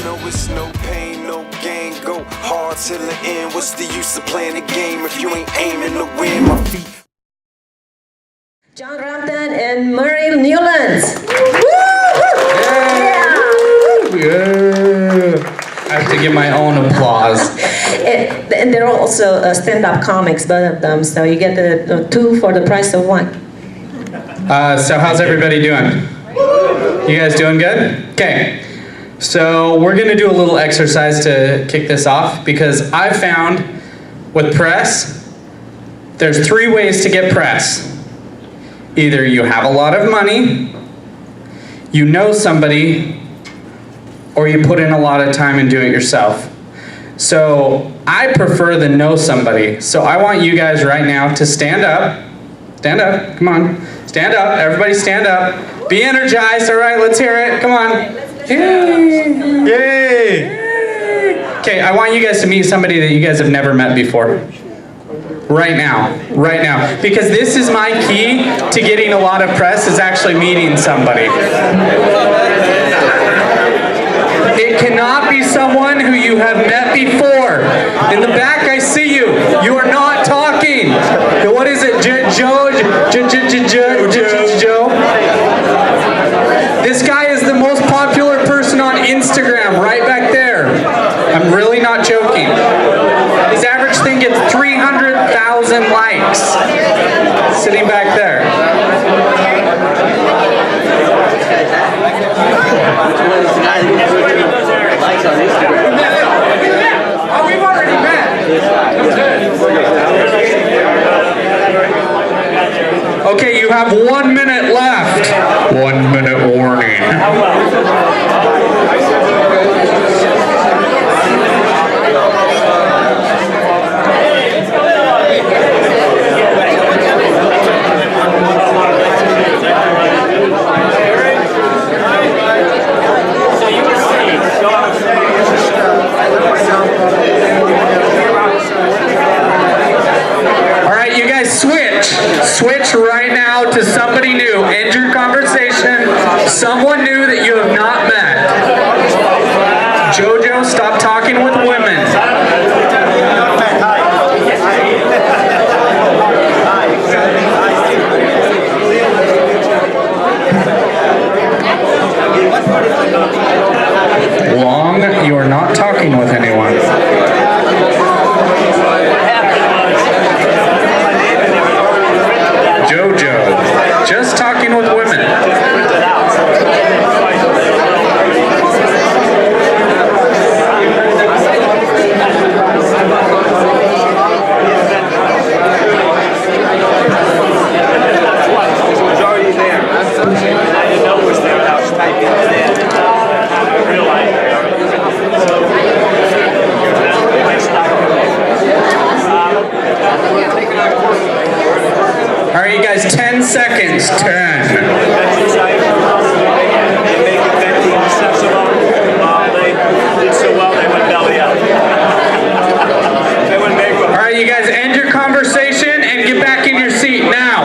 know it's no pain, no gain. Go hard till the end. What's the use of playing the game if you ain't aiming to win? My feet. John Rampton and Murray Newlands. Yeah. I have to give my own applause. And they're also stand-up comics, both of them. So you get the two for the price of one. So how's everybody doing? You guys doing good? Okay. So we're going to do a little exercise to kick this off because I found with press, there's 3 ways to get press. Either you have a lot of money, you know somebody, or you put in a lot of time and do it yourself. So I prefer the know somebody. So I want you guys right now to stand up. Stand up, come on. Stand up, everybody stand up. Be energized, all right, let's hear it, come on. Yay! Yay! Okay, I want you guys to meet somebody that you guys have never met before. Right now, because this is my key to getting a lot of press, is actually meeting somebody. It cannot be someone who you have met before. In the back, I see you. You are not talking. What is it, Joe? This guy is the most popular person on Instagram, right back there. I'm really not joking. His average thing gets 300,000 likes. Sitting back there. Oh, we've already met. Okay, you have 1 minute left. 1 minute warning. Switch right now to somebody new. End your conversation. Someone new that you have not met. Jojo, stop talking with women. Long, you are not talking with anyone. Just talking with women. All right, you guys, 10 seconds. 10. All right, you guys, end your conversation and get back in your seat now.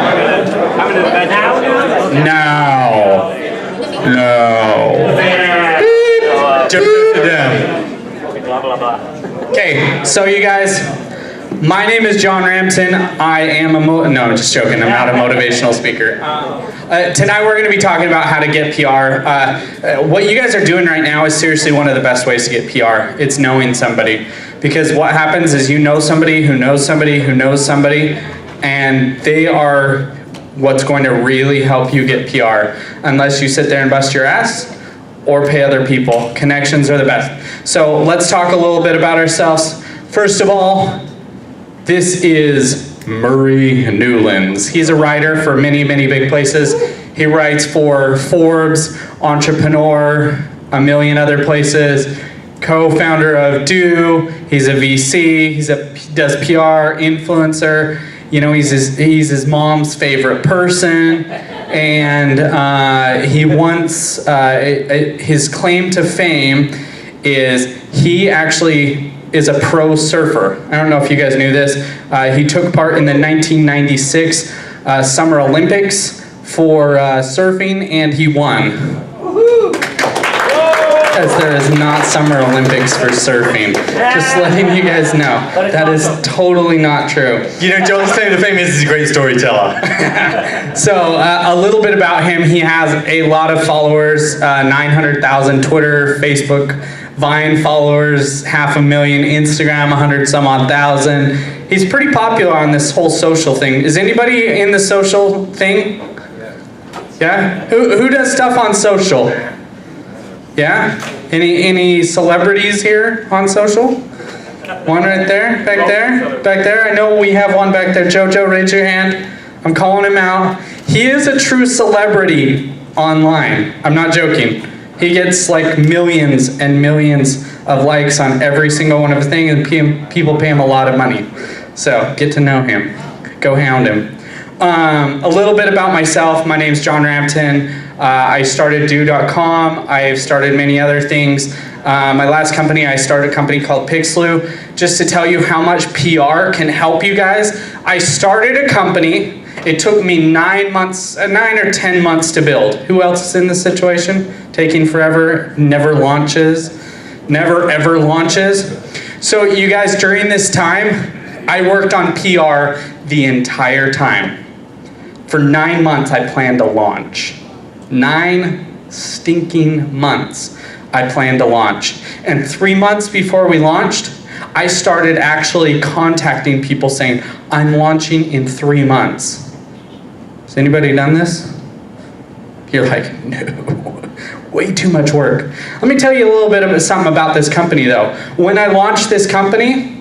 Now. Okay, so you guys, my name is John Rampton. I am no, I'm just joking. I'm not a motivational speaker. Tonight we're going to be talking about how to get PR. What you guys are doing right now is seriously one of the best ways to get PR. It's knowing somebody. Because what happens is you know somebody who knows somebody who knows somebody, and they are what's going to really help you get PR. Unless you sit there and bust your ass or pay other people. Connections are the best. So let's talk a little bit about ourselves. First of all, this is Murray Newlands. He's a writer for many, many big places. He writes for Forbes, Entrepreneur, a million other places. Co-founder of Do. He's a VC. He does PR, influencer. You know, he's his mom's favorite person. And he wants, his claim to fame is he actually is a pro surfer. I don't know if you guys knew this. He took part in the 1996 Summer Olympics for surfing, and he won. as there is not Summer Olympics for surfing. Just letting you guys know. That is totally not true. You know, Joel's claim to fame is he's a great storyteller. So a little bit about him. He has a lot of followers, 900,000 Twitter, Facebook, Vine followers, 500,000, Instagram, 100 some odd thousand. He's pretty popular on this whole social thing. Is anybody in the social thing? Yeah? Who does stuff on social? Yeah? Any celebrities here on social? One right there, back there, back there. I know we have one back there. Jojo, raise your hand. I'm calling him out. He is a true celebrity online. I'm not joking. He gets like millions and millions of likes on every single one of his things, and people pay him a lot of money. So get to know him. Go hound him. A little bit about myself. My name's John Rampton. I started do.com. I've started many other things. My last company, I started a company called Pixlu. Just to tell you how much PR can help you guys, I started a company. It took me 9 or 10 months to build. Who else is in this situation? Taking forever, never launches, never ever launches. So you guys, during this time, I worked on PR the entire time. For 9 months, I planned to launch. 9 stinking months, I planned to launch. And 3 months before we launched, I started actually contacting people saying, I'm launching in 3 months. Has anybody done this? You're like, no, way too much work. Let me tell you a little bit of something about this company though. When I launched this company,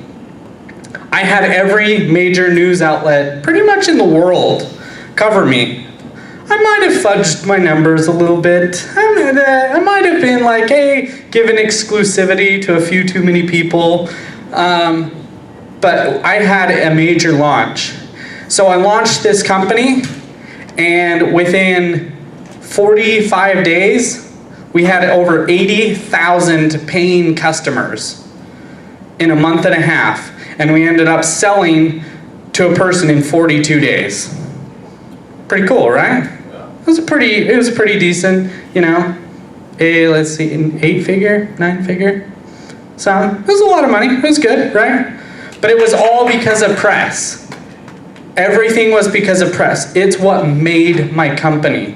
I had every major news outlet pretty much in the world cover me. I might have fudged my numbers a little bit. I might have been like, hey, given exclusivity to a few too many people. But I had a major launch. So I launched this company, and within 45 days, we had over 80,000 paying customers in a month and a half. And we ended up selling to a person in 42 days. Pretty cool, right? It was pretty decent, you know. Let's see, an 8-figure, 9-figure. So it was a lot of money. It was good, right? But it was all because of press. Everything was because of press. It's what made my company.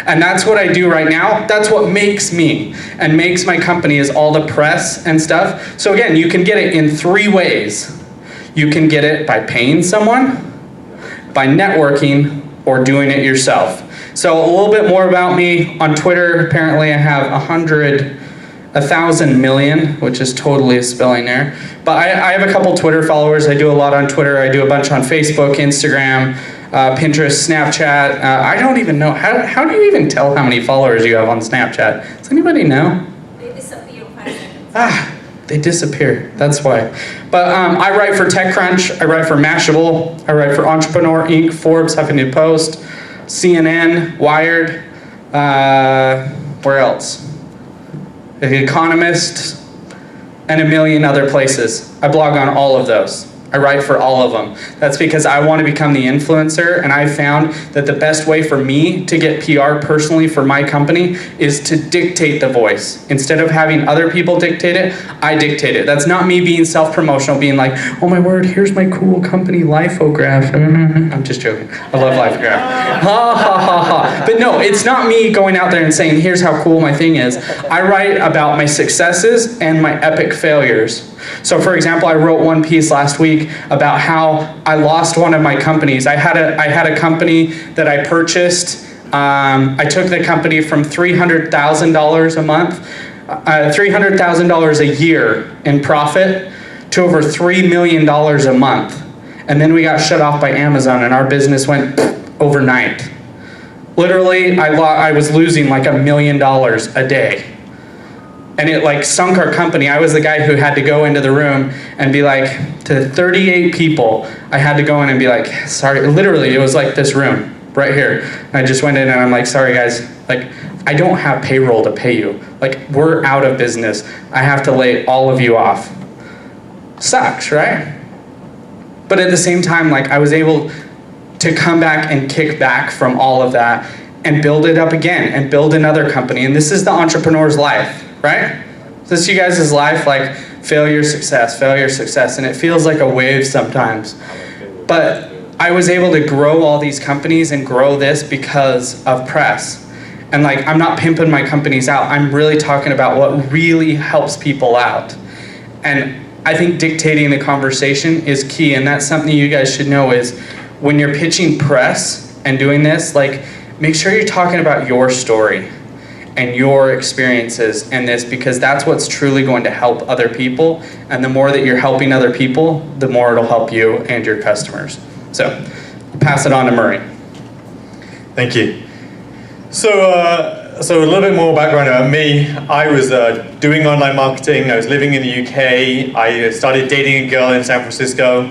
And that's what I do right now. That's what makes me and makes my company is all the press and stuff. So again, you can get it in 3 ways. You can get it by paying someone, by networking, or doing it yourself. So a little bit more about me. On Twitter, apparently I have 1,000 million, which is totally a spelling error. But I have a couple Twitter followers. I do a lot on Twitter. I do a bunch on Facebook, Instagram, Pinterest, Snapchat. I don't even know. How do you even tell how many followers you have on Snapchat? Does anybody know? They disappear fast. They disappear. That's why. But I write for TechCrunch. I write for Mashable. I write for Entrepreneur Inc., Forbes, Huffington Post, CNN, Wired. Where else? The Economist, and a million other places. I blog on all of those. I write for all of them. That's because I want to become the influencer, and I found that the best way for me to get PR personally for my company is to dictate the voice. Instead of having other people dictate it, I dictate it. That's not me being self-promotional, being like, oh my word, here's my cool company lithograph. I'm just joking. I love lithograph. Ha ha ha ha. But no, it's not me going out there and saying, here's how cool my thing is. I write about my successes and my epic failures. So for example, I wrote one piece last week about how I lost one of my companies. I had a company that I purchased. I took the company from $300,000 a month, $300,000 a year in profit to over $3 million a month. And then we got shut off by Amazon and our business went overnight. Literally, I was losing like $1 million a day. And it like sunk our company. I was the guy who had to go into the room and be like, to 38 people, I had to go in and be like, sorry, literally, it was like this room right here. And I just went in and I'm like, sorry guys, like, I don't have payroll to pay you. Like, we're out of business. I have to lay all of you off. Sucks, right? But at the same time, like, I was able to come back and kick back from all of that and build it up again and build another company. And this is the entrepreneur's life. right? This you guys' life, like failure, success, and it feels like a wave sometimes. But I was able to grow all these companies and grow this because of press. And like, I'm not pimping my companies out. I'm really talking about what really helps people out. And I think dictating the conversation is key. And that's something you guys should know is when you're pitching press and doing this, like, make sure you're talking about your story and your experiences in this, because that's what's truly going to help other people. And the more that you're helping other people, the more it'll help you and your customers. So, I'll pass it on to Murray. Thank you. So a little bit more background about me. I was doing online marketing. I was living in the UK. I started dating a girl in San Francisco.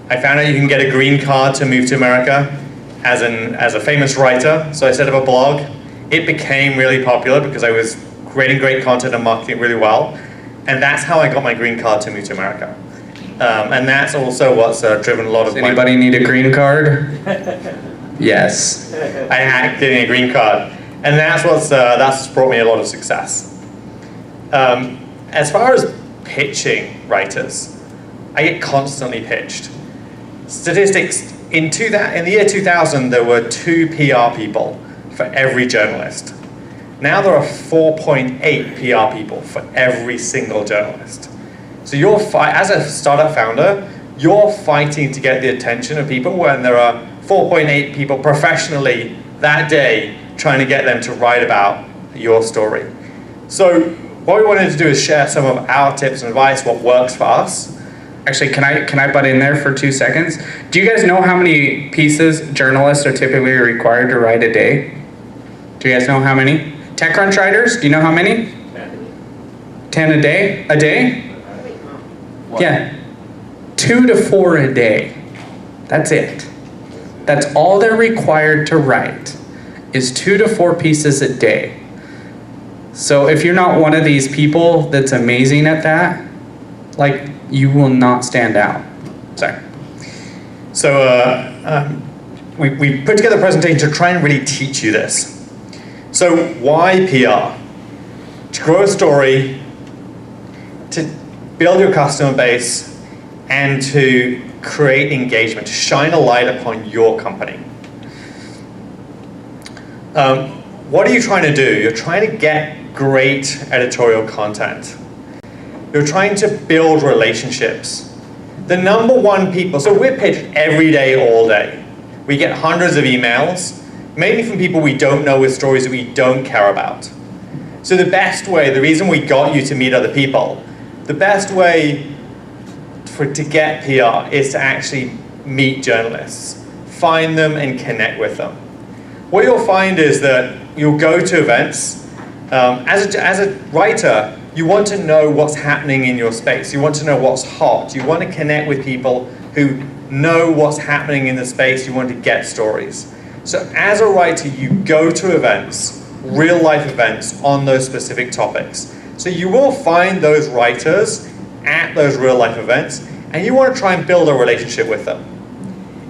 I found out you can get a green card to move to America as a famous writer. So I set up a blog. It became really popular because I was creating great content and marketing really well. And that's how I got my green card to move to America. And that's also what's driven a lot of Does anybody need a green card? Yes. I had getting a green card. And that's what's brought me a lot of success. As far as pitching writers, I get constantly pitched. Statistics, in the year 2000, there were 2 PR people for every journalist. Now there are 4.8 PR people for every single journalist. So as a startup founder, you're fighting to get the attention of people when there are 4.8 people professionally that day trying to get them to write about your story. So what we wanted to do is share some of our tips and advice, what works for us. Actually, can I butt in there for 2 seconds? Do you guys know how many pieces journalists are typically required to write a day? Do you guys know how many? TechCrunch writers, do you know how many? 10 a day? A day? Yeah. 2 to 4 a day. That's it. That's all they're required to write, is 2 to 4 pieces a day. So if you're not one of these people that's amazing at that, like, you will not stand out. Sorry. So we put together a presentation to try and really teach you this. So why PR? To grow a story, to build your customer base, and to create engagement, to shine a light upon your company. What are you trying to do? You're trying to get great editorial content. You're trying to build relationships. The number one people, so we're pitched every day, all day. We get hundreds of emails, mainly from people we don't know with stories that we don't care about. So the best way, the reason we got you to meet other people, the best way to get PR is to actually meet journalists, find them and connect with them. What you'll find is that you'll go to events. As a writer, you want to know what's happening in your space. You want to know what's hot. You want to connect with people who know what's happening in the space. You want to get stories. So as a writer, you go to events, real life events on those specific topics. So you will find those writers at those real life events, and you want to try and build a relationship with them.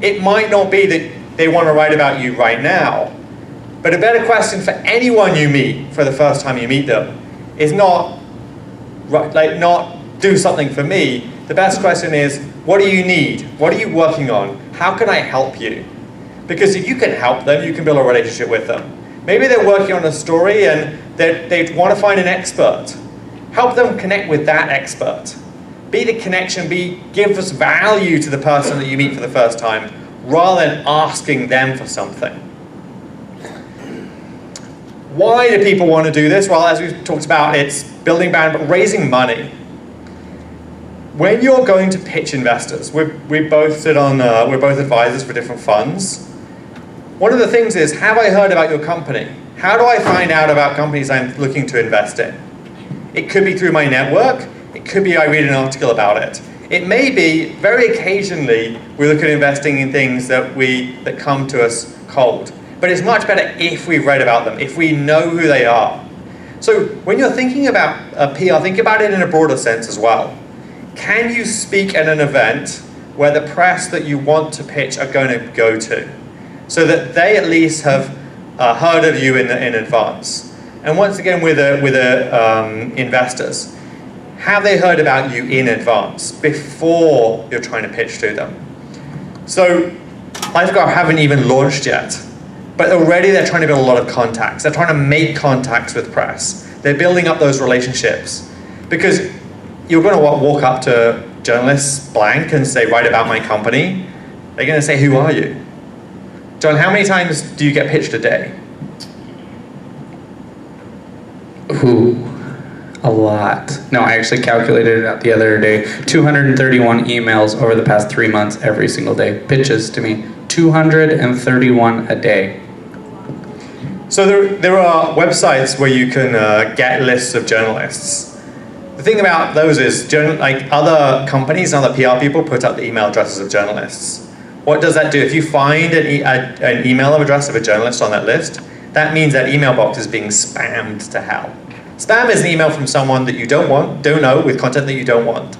It might not be that they want to write about you right now, but a better question for anyone you meet for the first time you meet them is not do something for me. The best question is, what do you need? What are you working on? How can I help you? Because if you can help them, you can build a relationship with them. Maybe they're working on a story and they want to find an expert. Help them connect with that expert. Be the connection, give us value to the person that you meet for the first time, rather than asking them for something. Why do people want to do this? Well, as we've talked about, it's building brand, but raising money. When you're going to pitch investors, we both sit on, we're both advisors for different funds. One of the things is, have I heard about your company? How do I find out about companies I'm looking to invest in? It could be through my network. It could be I read an article about it. It may be, very occasionally, we look at investing in things that come to us cold. But it's much better if we've read about them, if we know who they are. So when you're thinking about PR, think about it in a broader sense as well. Can you speak at an event where the press that you want to pitch are going to go to, so that they at least have heard of you in advance? And once again, with investors, have they heard about you in advance before you're trying to pitch to them? So Lifeguard haven't even launched yet, but already they're trying to build a lot of contacts. They're trying to make contacts with press. They're building up those relationships, because you're going to walk up to journalists blank and say, write about my company. They're going to say, who are you? John, how many times do you get pitched a day? Ooh, a lot. No, I actually calculated it out the other day. 231 emails over the past 3 months every single day. Pitches to me. 231 a day. So there are websites where you can get lists of journalists. The thing about those is, like other companies and other PR people put up the email addresses of journalists. What does that do? If you find an email address of a journalist on that list, that means that email box is being spammed to hell. Spam is an email from someone that you don't know, with content that you don't want.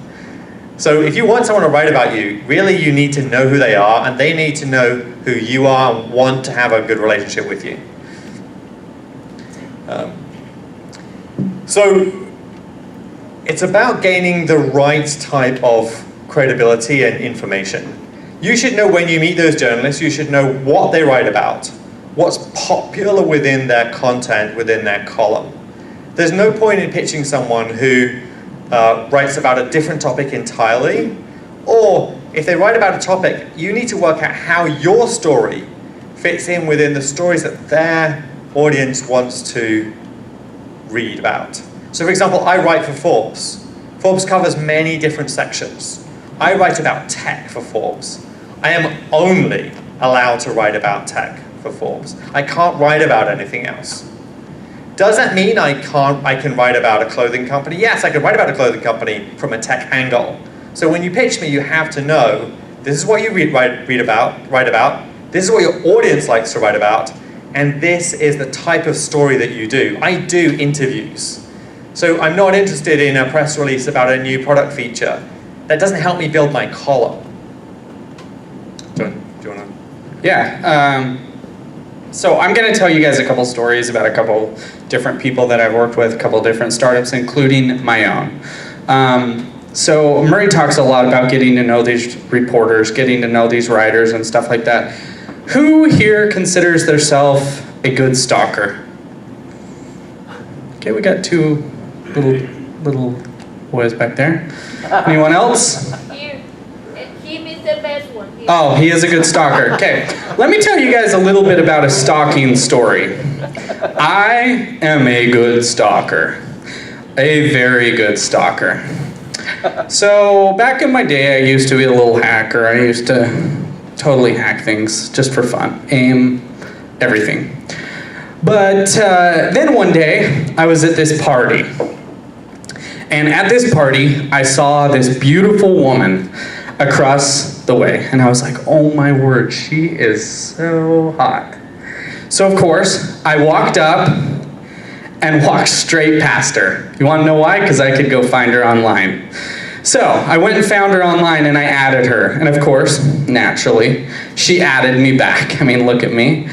So if you want someone to write about you, really you need to know who they are, and they need to know who you are and want to have a good relationship with you. So it's about gaining the right type of credibility and information. You should know when you meet those journalists, you should know what they write about, what's popular within their content, within their column. There's no point in pitching someone who writes about a different topic entirely, or if they write about a topic, you need to work out how your story fits in within the stories that their audience wants to read about. So for example, I write for Forbes. Forbes covers many different sections. I write about tech for Forbes. I am only allowed to write about tech for Forbes. I can't write about anything else. Does that mean I can write about a clothing company? Yes, I can write about a clothing company from a tech angle. So when you pitch me, you have to know, this is what you write about, this is what your audience likes to write about, and this is the type of story that you do. I do interviews. So I'm not interested in a press release about a new product feature. That doesn't help me build my column. Do you want to? Yeah. So I'm going to tell you guys a couple stories about a couple different people that I've worked with, a couple different startups, including my own. So Murray talks a lot about getting to know these reporters, getting to know these writers and stuff like that. Who here considers themselves a good stalker? Okay, we got two little boys back there. Anyone else? Here, he is the best one. Oh, he is a good stalker. Okay, let me tell you guys a little bit about a stalking story. I am a good stalker. A very good stalker. So back in my day, I used to be a little hacker. I used to totally hack things just for fun. AIM, everything. But then one day, I was at this party. And at this party, I saw this beautiful woman across the way. And I was like, oh my word, she is so hot. So of course, I walked up and walked straight past her. You want to know why? Because I could go find her online. So I went and found her online and I added her. And of course, naturally, she added me back. I mean, look at me.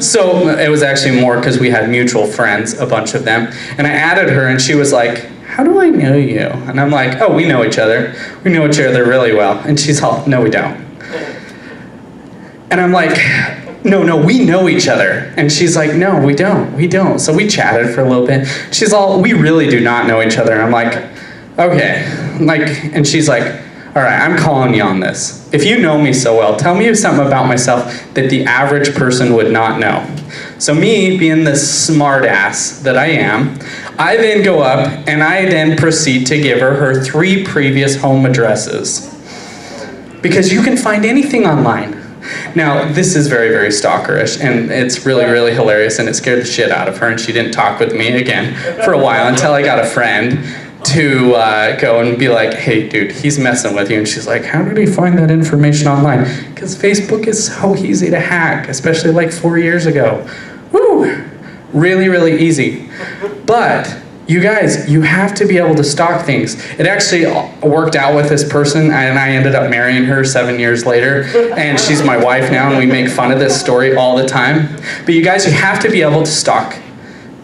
So it was actually more because we had mutual friends, a bunch of them. And I added her and she was like, how do I know you? And I'm like, oh, we know each other. We know each other really well. And she's all, no, we don't. And I'm like, no, we know each other. And she's like, no, we don't. So we chatted for a little bit. She's all, we really do not know each other. And I'm like, okay. And she's like, all right, I'm calling you on this. If you know me so well, tell me something about myself that the average person would not know. So me, being the smart ass that I am, I then go up and I then proceed to give her 3 previous home addresses. Because you can find anything online. Now, this is very, very stalkerish, and it's really, really hilarious, and it scared the shit out of her, and she didn't talk with me again for a while until I got a friend to go and be like, hey, dude, he's messing with you. And she's like, how did he find that information online? Because Facebook is so easy to hack, especially like 4 years ago. Woo! Really, really easy. But you guys, you have to be able to stalk things. It actually worked out with this person, and I ended up marrying her 7 years later, and she's my wife now, and we make fun of this story all the time. But you guys, you have to be able to stalk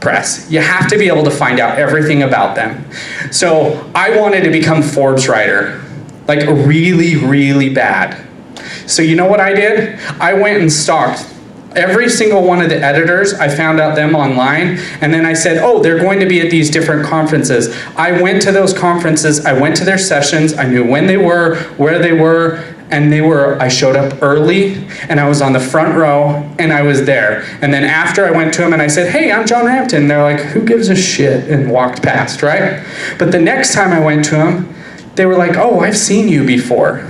press. You have to be able to find out everything about them. So I wanted to become Forbes writer, like really, really bad. So you know what I did? I went and stalked every single one of the editors. I found out them online, and then I said, oh, they're going to be at these different conferences. I went to those conferences, I went to their sessions, I knew when they were, where they were, and I showed up early, and I was on the front row, and I was there. And then after I went to them and I said, hey, I'm John Rampton. They're like, who gives a shit? And walked past, right? But the next time I went to them, they were like, oh, I've seen you before.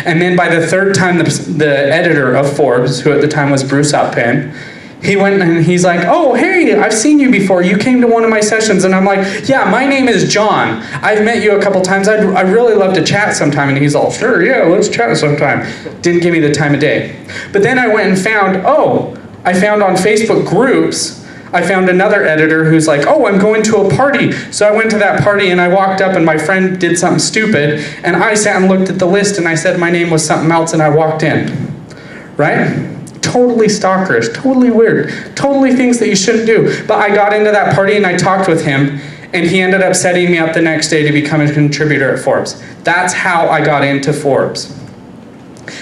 And then by the third time, the editor of Forbes, who at the time was Bruce Outpin, he went and he's like, oh, hey, I've seen you before. You came to one of my sessions. And I'm like, yeah, my name is John. I've met you a couple times. I'd really love to chat sometime. And he's all, sure, yeah, let's chat sometime. Didn't give me the time of day. But then I went and found on Facebook groups, I found another editor who's like, oh, I'm going to a party. So I went to that party and I walked up and my friend did something stupid. And I sat and looked at the list and I said my name was something else and I walked in, right? Totally stalkerish, totally weird, totally things that you shouldn't do. But I got into that party and I talked with him and he ended up setting me up the next day to become a contributor at Forbes. That's how I got into Forbes.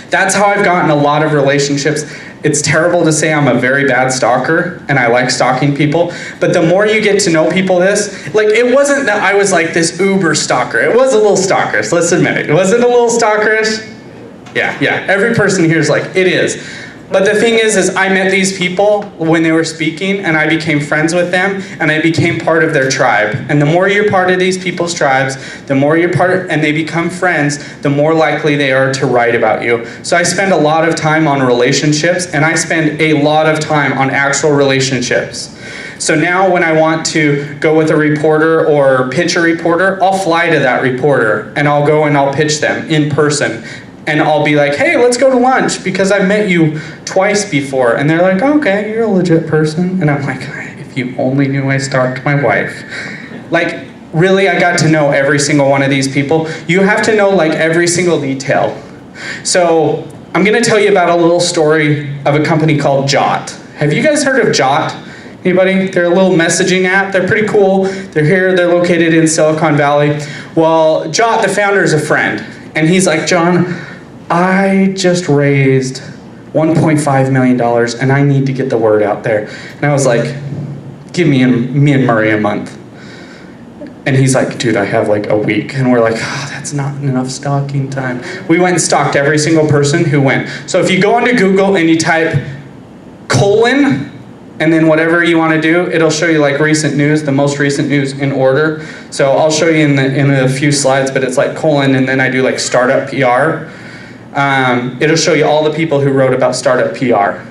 That's how I've gotten a lot of relationships. It's terrible to say I'm a very bad stalker and I like stalking people, but the more you get to know people it wasn't that I was like this uber stalker. It was a little stalkerish, let's admit it. Was it a little stalkerish? Yeah, every person here is like, it is. But the thing is I met these people when they were speaking and I became friends with them and I became part of their tribe. And the more you're part of these people's tribes, the more you're and they become friends, the more likely they are to write about you. So I spend a lot of time on relationships and I spend a lot of time on actual relationships. So now when I want to go with a reporter or pitch a reporter, I'll fly to that reporter and I'll go and I'll pitch them in person. And I'll be like, hey, let's go to lunch because I've met you twice before. And they're like, okay, you're a legit person. And I'm like, if you only knew I stalked my wife. Like, really, I got to know every single one of these people. You have to know like every single detail. So I'm gonna tell you about a little story of a company called Jot. Have you guys heard of Jot? Anybody? They're a little messaging app. They're pretty cool. They're here, they're located in Silicon Valley. Well, Jot, the founder, is a friend. And he's like, John, I just raised $1.5 million and I need to get the word out there. And I was like, give me and Murray a month. And he's like, dude, I have like a week. And we're like, oh, that's not enough stalking time. We went and stalked every single person who went. So if you go into Google and you type : and then whatever you want to do, it'll show you like recent news, the most recent news in order. So I'll show you in a few slides, but it's like : and then I do like startup PR. It'll show you all the people who wrote about startup PR.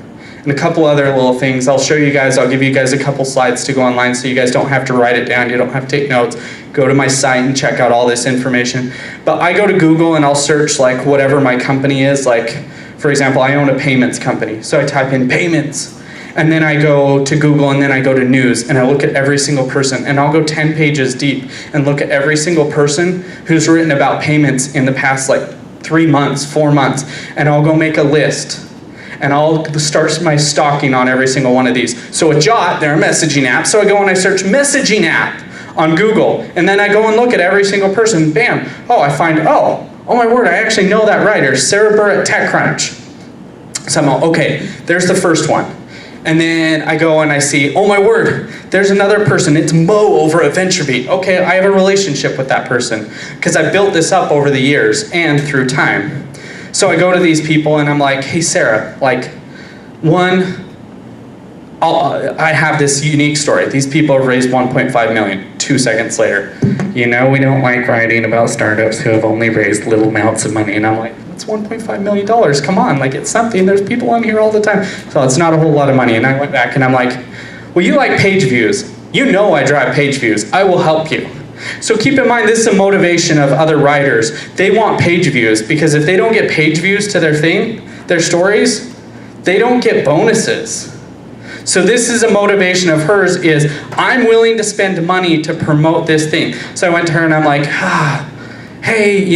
And a couple other little things. I'll show you guys, I'll give you guys a couple slides to go online so you guys don't have to write it down, you don't have to take notes. Go to my site and check out all this information. But I go to Google and I'll search like whatever my company is. Like, for example, I own a payments company. So I type in payments. And then I go to Google and then I go to news and I look at every single person and I'll go 10 pages deep and look at every single person who's written about payments in the past like 3 months, 4 months, and I'll go make a list. And I'll start my stalking on every single one of these. So with Jot, they're a messaging app, so I go and I search messaging app on Google, and then I go and look at every single person, bam, I find, oh my word, I actually know that writer, Sarah Burr at TechCrunch. So I'm all, okay, there's the first one. And then I go and I see, oh my word, there's another person, it's Mo over at VentureBeat. Okay, I have a relationship with that person because I built this up over the years and through time. So I go to these people and I'm like, hey Sarah, like, I have this unique story. These people have raised 1.5 million. 2 seconds later, we don't like writing about startups who have only raised little amounts of money. And I'm like, it's $1.5 million, come on, like it's something, there's people on here all the time. So it's not a whole lot of money. And I went back and I'm like, well, you like page views. You know I drive page views, I will help you. So keep in mind, this is a motivation of other writers. They want page views because if they don't get page views to their stories, they don't get bonuses. So this is a motivation of hers is, I'm willing to spend money to promote this thing. So I went to her and I'm like, hey,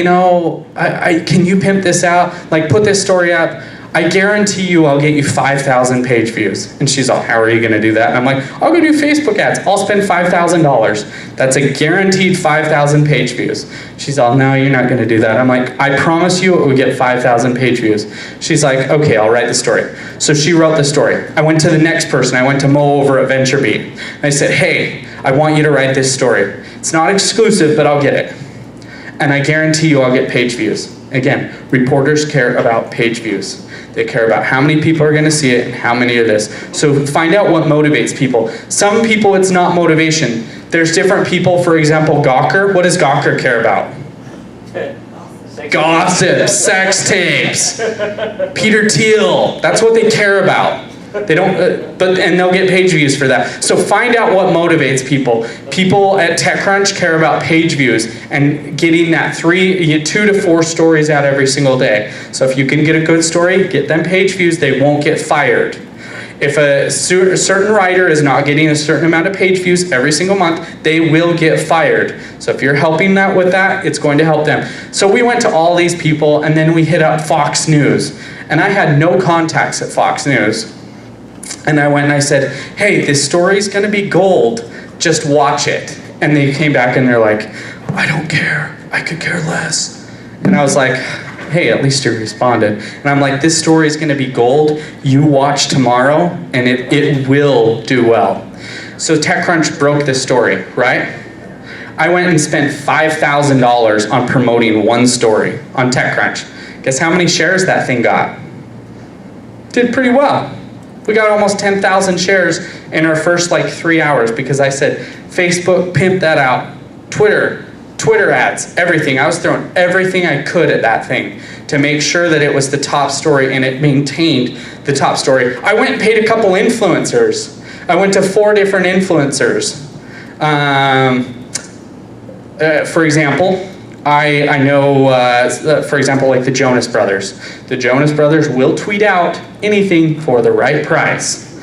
can you pimp this out? Like put this story up. I guarantee you I'll get you 5,000 page views. And she's all, how are you gonna do that? And I'm like, I'll go do Facebook ads. I'll spend $5,000. That's a guaranteed 5,000 page views. She's all, no, you're not gonna do that. I'm like, I promise you it would get 5,000 page views. She's like, okay, I'll write the story. So she wrote the story. I went to the next person. I went to Mo over at VentureBeat. And I said, hey, I want you to write this story. It's not exclusive, but I'll get it. And I guarantee you I'll get page views. Again, reporters care about page views. They care about how many people are going to see it and how many of this. So find out what motivates people. Some people, it's not motivation. There's different people, for example, Gawker. What does Gawker care about? Gossip, sex tapes, Peter Thiel. That's what they care about. They don't, and they'll get page views for that. So find out what motivates people. People at TechCrunch care about page views and getting that 2 to 4 stories out every single day. So if you can get a good story, get them page views, they won't get fired. If a certain writer is not getting a certain amount of page views every single month, they will get fired. So if you're helping that with that, it's going to help them. So we went to all these people, and then we hit up Fox News. And I had no contacts at Fox News. And I went and I said, hey, this story's gonna be gold, just watch it. And they came back and they're like, I don't care, I could care less. And I was like, hey, at least you responded. And I'm like, this story's gonna be gold, you watch tomorrow, and it will do well. So TechCrunch broke this story, right? I went and spent $5,000 on promoting one story on TechCrunch. Guess how many shares that thing got? Did pretty well. We got almost 10,000 shares in our first 3 hours because I said, Facebook, pimp that out. Twitter ads, everything. I was throwing everything I could at that thing to make sure that it was the top story and it maintained the top story. I went and paid a couple influencers. I went to 4 different influencers. For example, I know, for example, like the Jonas Brothers. The Jonas Brothers will tweet out anything for the right price.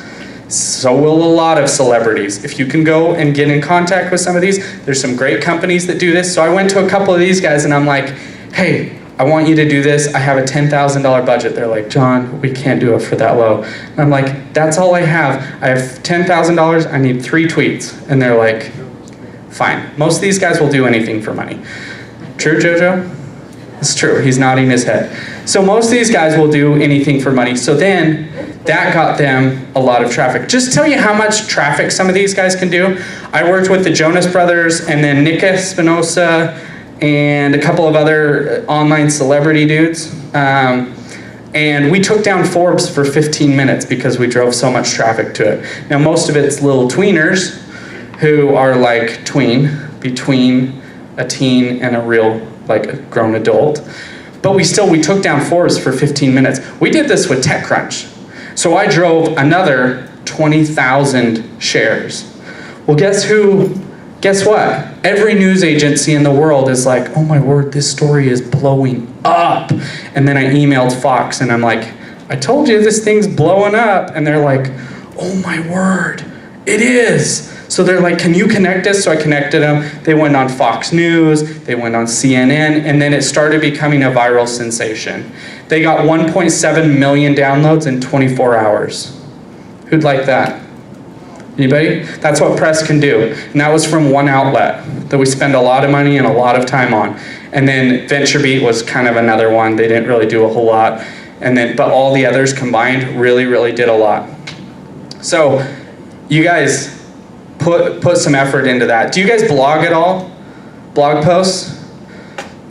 So will a lot of celebrities. If you can go and get in contact with some of these, there's some great companies that do this. So I went to a couple of these guys and I'm like, hey, I want you to do this. I have a $10,000 budget. They're like, John, we can't do it for that low. And I'm like, that's all I have. I have $10,000. I need 3 tweets. And they're like, fine. Most of these guys will do anything for money. True, Jojo? It's true. He's nodding his head. So most of these guys will do anything for money. So then that got them a lot of traffic. Just tell you how much traffic some of these guys can do. I worked with the Jonas Brothers and then Nick Espinosa and a couple of other online celebrity dudes. And we took down Forbes for 15 minutes because we drove so much traffic to it. Now most of it's little tweeners who are like between a teen and a real a grown adult. But we took down Forbes for 15 minutes. We did this with TechCrunch. So I drove another 20,000 shares. Well, guess what? Every news agency in the world is like, oh my word, this story is blowing up. And then I emailed Fox and I'm like, I told you this thing's blowing up. And they're like, oh my word, it is. So they're like, can you connect us? So I connected them. They went on Fox News, they went on CNN, and then it started becoming a viral sensation. They got 1.7 million downloads in 24 hours. Who'd like that? Anybody? That's what press can do. And that was from one outlet that we spend a lot of money and a lot of time on. And then VentureBeat was kind of another one. They didn't really do a whole lot. But all the others combined really, really did a lot. So you guys, put some effort into that. Do you guys blog at all? Blog posts?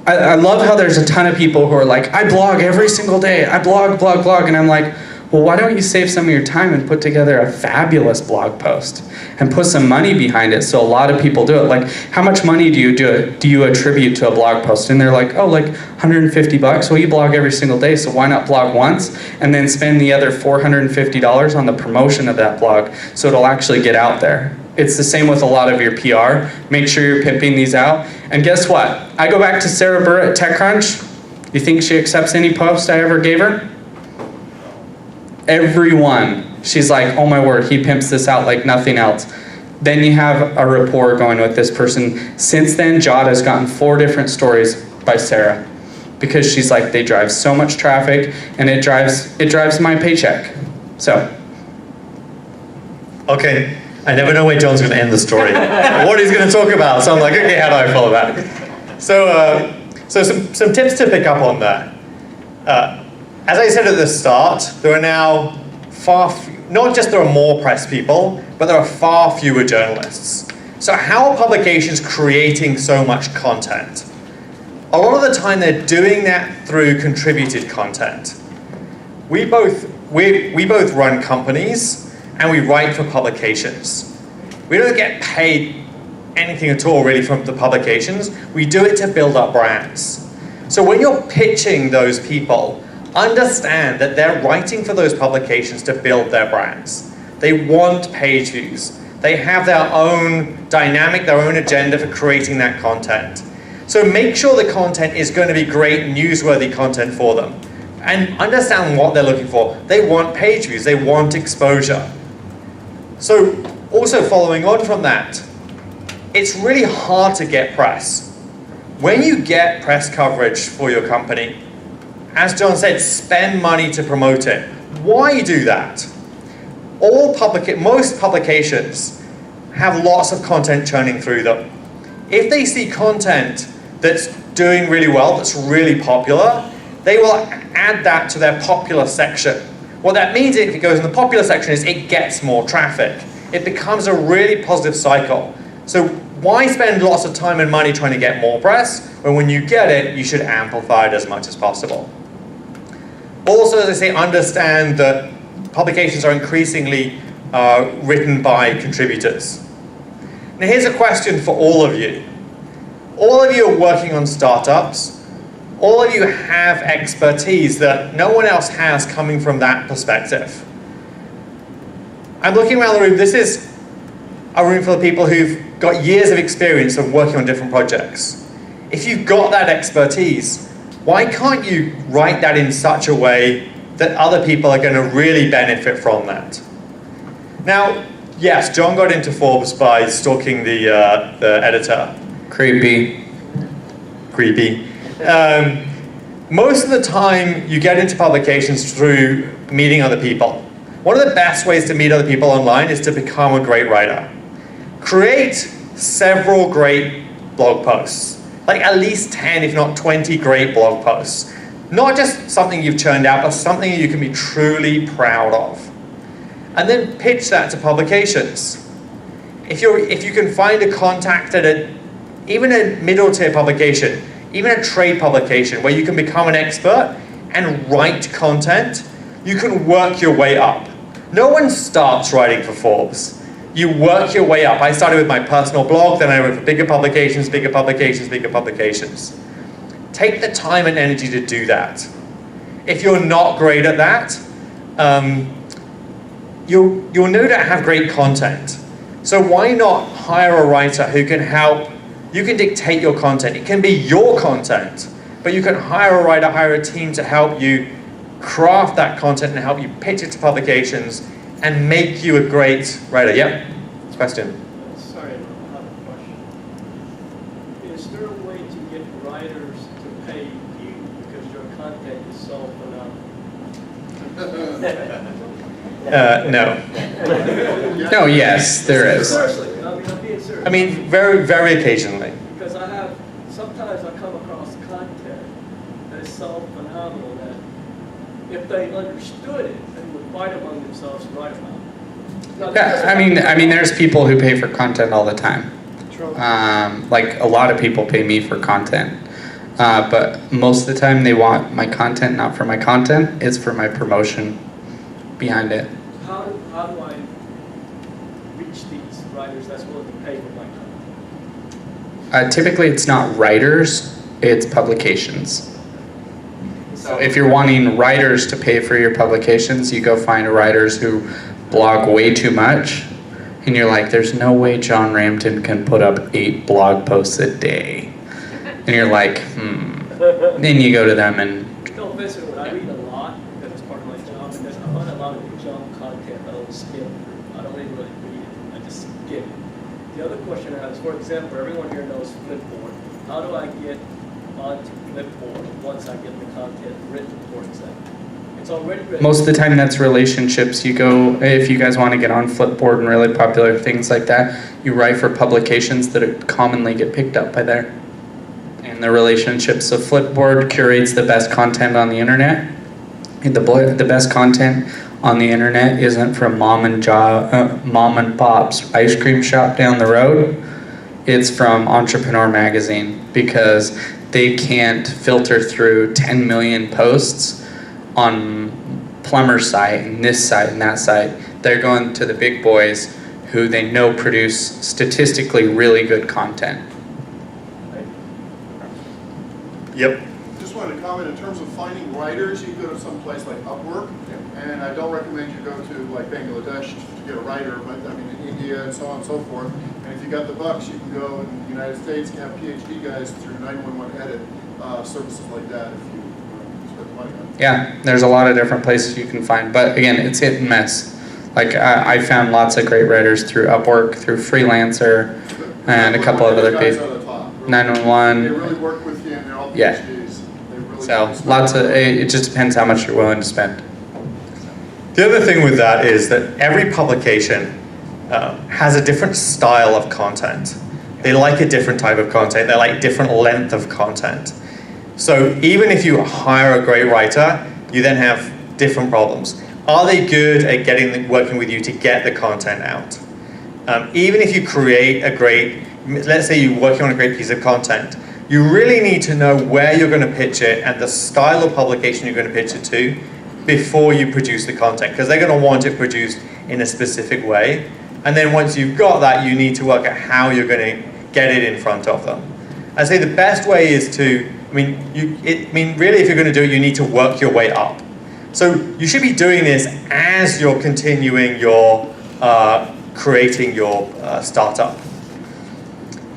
I love how there's a ton of people who are like, I blog every single day. I blog. And I'm like, well, why don't you save some of your time and put together a fabulous blog post and put some money behind it so a lot of people do it? Like, how much money do you attribute to a blog post? And they're like, oh, like $150. Well, you blog every single day, so why not blog once and then spend the other $450 on the promotion of that blog so it'll actually get out there? It's the same with a lot of your PR. Make sure you're pimping these out. And guess what? I go back to Sarah Burr at TechCrunch. You think she accepts any post I ever gave her? Everyone. She's like, oh my word, he pimps this out like nothing else. Then you have a rapport going with this person. Since then, Jod has gotten 4 different stories by Sarah. because she's like, they drive so much traffic and it drives my paycheck. So. Okay, I never know where John's going to end the story. What he's going to talk about. So I'm like, okay, how do I follow that? So some tips to pick up on there. As I said at the start, there are now not just there are more press people, but there are far fewer journalists. So how are publications creating so much content? A lot of the time they're doing that through contributed content. We both run companies and we write for publications. We don't get paid anything at all really from the publications. We do it to build our brands. So when you're pitching those people, understand that they're writing for those publications to build their brands. They want page views. They have their own dynamic, their own agenda for creating that content. So make sure the content is going to be great, newsworthy content for them. And understand what they're looking for. They want page views. They want exposure. So also following on from that, it's really hard to get press. When you get press coverage for your company, as John said, spend money to promote it. Why do that? Most publications have lots of content churning through them. If they see content that's doing really well, that's really popular, they will add that to their popular section. What that means if it goes in the popular section is it gets more traffic. It becomes a really positive cycle. So why spend lots of time and money trying to get more press when you get it, you should amplify it as much as possible. Also, as I say, understand that publications are increasingly written by contributors. Now here's a question for all of you. All of you are working on startups. All of you have expertise that no one else has coming from that perspective. I'm looking around the room. This is a room full of people who've got years of experience of working on different projects. If you've got that expertise, why can't you write that in such a way that other people are going to really benefit from that? Now, yes, John got into Forbes by stalking the editor. Creepy. Most of the time, you get into publications through meeting other people. One of the best ways to meet other people online is to become a great writer. Create several great blog posts, like at least 10, if not 20 great blog posts. Not just something you've churned out, but something you can be truly proud of. And then pitch that to publications. If you can find a contact at even a middle tier publication, even a trade publication where you can become an expert and write content, you can work your way up. No one starts writing for Forbes. You work your way up. I started with my personal blog, then I went for bigger publications. Take the time and energy to do that. If you're not great at that, you'll no doubt have great content. So why not hire a writer who can help? You can dictate your content. It can be your content, but you can hire a writer, hire a team to help you craft that content and help you pitch it to publications and make you a great writer. Yep, question. Sorry, I have a question. Is there a way to get writers to pay you because your content is so phenomenal? No. No, yes, there is. Seriously, I'm being serious. I mean, very, very occasionally. Because sometimes I come across content that is so phenomenal that if they understood it, they would fight among themselves and write about it. Now, Yeah, I mean, there's people who pay for content all the time. Like a lot of people pay me for content, but most of the time they want my content not for my content; it's for my promotion behind it. How do I reach these writers that's willing to pay for my content? Typically, it's not writers; it's publications. So if you're wanting writers to pay for your publications, you go find writers who blog way too much, and you're like, there's no way John Rampton can put up 8 blog posts a day. And you're like, Then you go to them and... No, basically, I read a lot because it's part of my job, because I find a lot of the job content I don't skip. I don't even really read it. I just skip it. The other question I have is, for example, everyone here knows Flipboard. How do I get onto Flipboard once I get the content written towards that. It's already written. Most of the time that's relationships. You go, if you guys want to get on Flipboard and really popular things like that, you write for publications that commonly get picked up by there. And the relationships. So Flipboard curates the best content on the internet. And the best content on the internet isn't from mom and pop's ice cream shop down the road. It's from Entrepreneur Magazine, because they can't filter through 10 million posts on plumber's site and this site and that site. They're going to the big boys who they know produce statistically really good content. Yep. Just wanted to comment in terms of finding writers. You go to some place like Upwork, and I don't recommend you go to like Bangladesh to get a writer, but I mean in India and so on and so forth. And if you got the bucks, you can go in the United States and have PhD guys through 911 edit services like that if you spend the money on it. Yeah, there's a lot of different places you can find, but again, it's hit and miss. Like I found lots of great writers through Upwork, through Freelancer, and a couple of other guys pages. are the top, really. 911. They really work with you, and they're all PhDs. Yeah. They really So lots of, it just depends how much you're willing to spend. The other thing with that is that every publication has a different style of content. They like a different type of content. They like different length of content. So even if you hire a great writer, you then have different problems. Are they good at working with you to get the content out? Even if you create a great, let's say you're working on a great piece of content, you really need to know where you're going to pitch it and the style of publication you're going to pitch it to before you produce the content, because they're going to want it produced in a specific way. And then once you've got that, you need to work out how you're going to get it in front of them. I'd say the best way is to, really if you're going to do it, you need to work your way up. So you should be doing this as you're continuing your creating your startup.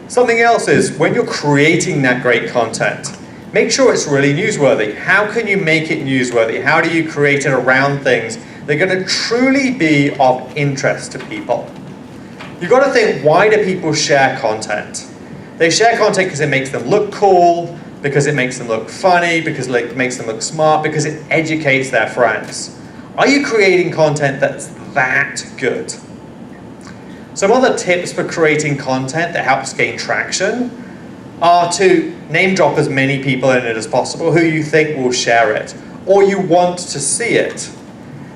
Something else is, when you're creating that great content, make sure it's really newsworthy. How can you make it newsworthy? How do you create it around things that are going to truly be of interest to people? You've got to think, why do people share content? They share content because it makes them look cool, because it makes them look funny, because it makes them look smart, because it educates their friends. Are you creating content that's that good? Some other tips for creating content that helps gain traction are to name drop as many people in it as possible who you think will share it, or you want to see it.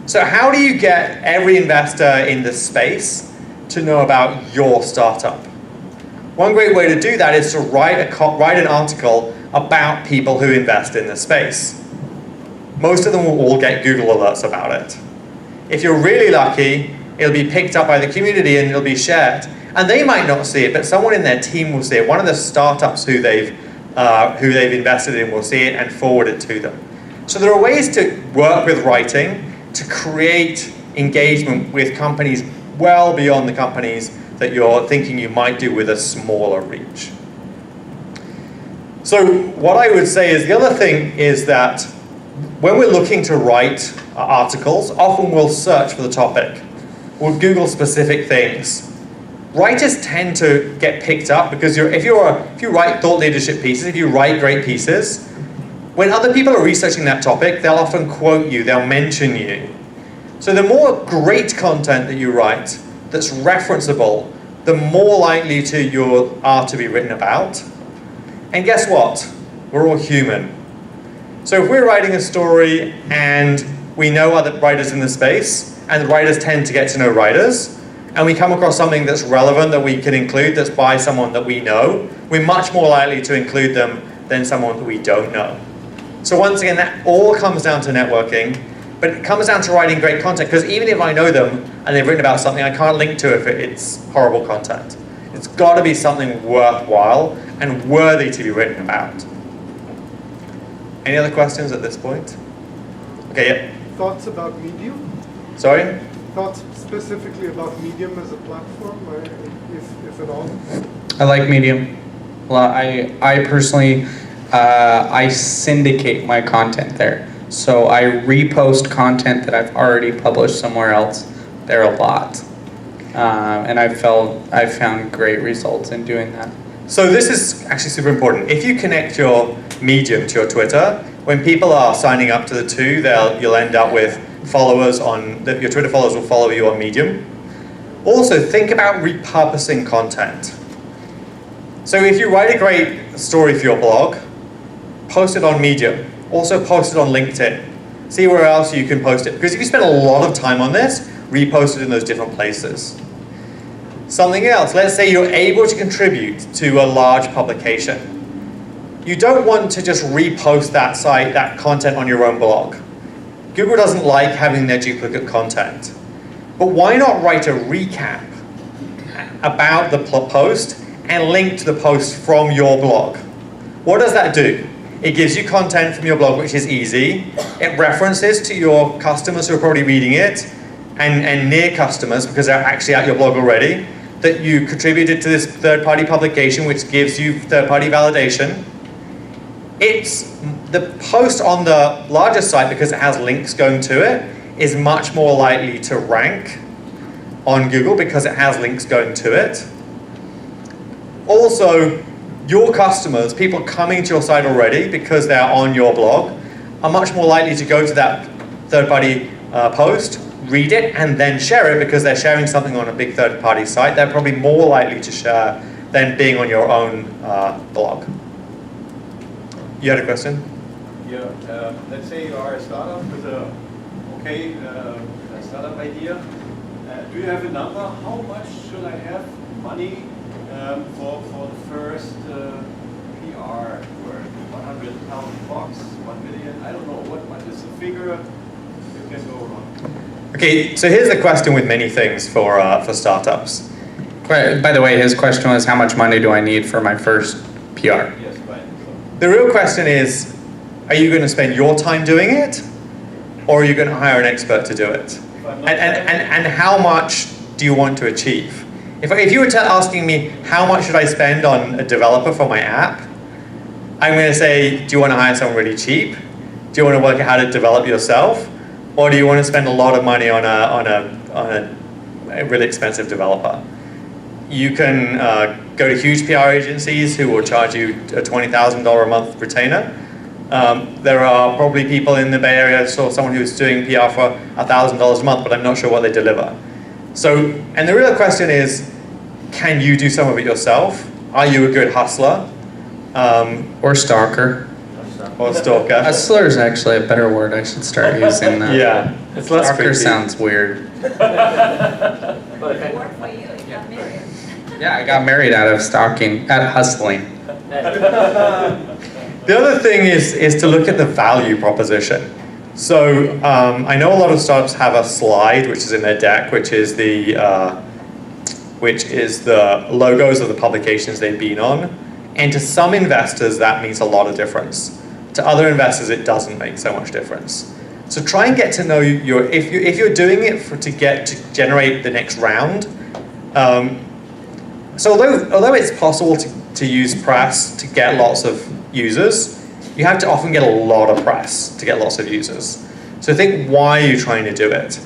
So how do you get every investor in this space to know about your startup? One great way to do that is to write an article about people who invest in this space. Most of them will all get Google alerts about it. If you're really lucky, it'll be picked up by the community and it'll be shared. And they might not see it, but someone in their team will see it. One of the startups who they've invested in will see it and forward it to them. So there are ways to work with writing to create engagement with companies well beyond the companies that you're thinking you might do with a smaller reach. So what I would say is, the other thing is that when we're looking to write articles, often we'll search for the topic. We'll Google specific things. Writers tend to get picked up because if you write thought leadership pieces, if you write great pieces, when other people are researching that topic, they'll often quote you, they'll mention you. So the more great content that you write that's referenceable, the more likely you are to be written about. And guess what? We're all human. So if we're writing a story and we know other writers in the space, and the writers tend to get to know writers, and we come across something that's relevant that we can include that's by someone that we know, we're much more likely to include them than someone that we don't know. So once again, that all comes down to networking, but it comes down to writing great content, because even if I know them and they've written about something, I can't link to it if it's horrible content. It's got to be something worthwhile and worthy to be written about. Any other questions at this point? Okay, yeah. Thoughts about Medium? Sorry? Thoughts specifically about Medium as a platform, or if at all? I like Medium. Well, I personally, I syndicate my content there. So I repost content that I've already published somewhere else there a lot. And I've found great results in doing that. So this is actually super important. If you connect your Medium to your Twitter, when people are signing up to the two, you'll end up with followers your Twitter followers will follow you on Medium. Also, think about repurposing content. So if you write a great story for your blog, post it on Medium. Also post it on LinkedIn. See where else you can post it. Because if you spend a lot of time on this, repost it in those different places. Something else, let's say you're able to contribute to a large publication. You don't want to just repost that content on your own blog. Google doesn't like having their duplicate content. But why not write a recap about the post and link to the post from your blog? What does that do? It gives you content from your blog, which is easy. It references to your customers who are probably reading it, and near customers, because they're actually at your blog already, that you contributed to this third-party publication, which gives you third-party validation. The post on the larger site, because it has links going to it, is much more likely to rank on Google because it has links going to it. Also, your customers, people coming to your site already because they're on your blog, are much more likely to go to that third-party post, read it, and then share it because they're sharing something on a big third-party site. They're probably more likely to share than being on your own blog. You had a question? Yeah, let's say you are a startup with a startup idea. Do you have a number? How much should I have money for the first PR work? 100,000 bucks, 1 million? I don't know. What is the figure you can go on? Okay, so here's the question with many things for startups. By the way, his question was, how much money do I need for my first PR? Yes, right. The real question is, are you going to spend your time doing it, or are you going to hire an expert to do it? And how much do you want to achieve? If you were asking me, how much should I spend on a developer for my app? I'm going to say, do you want to hire someone really cheap? Do you want to work out how to develop yourself? Or do you want to spend a lot of money on a really expensive developer? You can go to huge PR agencies who will charge you a $20,000 a month retainer. There are probably people in the Bay Area, so someone who's doing PR for $1,000 a month, but I'm not sure what they deliver. So, and the real question is, can you do some of it yourself? Are you a good hustler? Or stalker. Or stalker? Hustler is actually a better word. I should start using that. Yeah, it's less Stalker creepy. sounds weird. Work for you, you got married. Yeah, I got married out of stalking, at hustling. The other thing is to look at the value proposition. So I know a lot of startups have a slide which is in their deck, which is the logos of the publications they've been on. And to some investors, that means a lot of difference. To other investors, it doesn't make so much difference. So try and get to know if you're doing it to generate the next round. So although it's possible to use press to get lots of users, you have to often get a lot of press to get lots of users. So think, why are you trying to do it?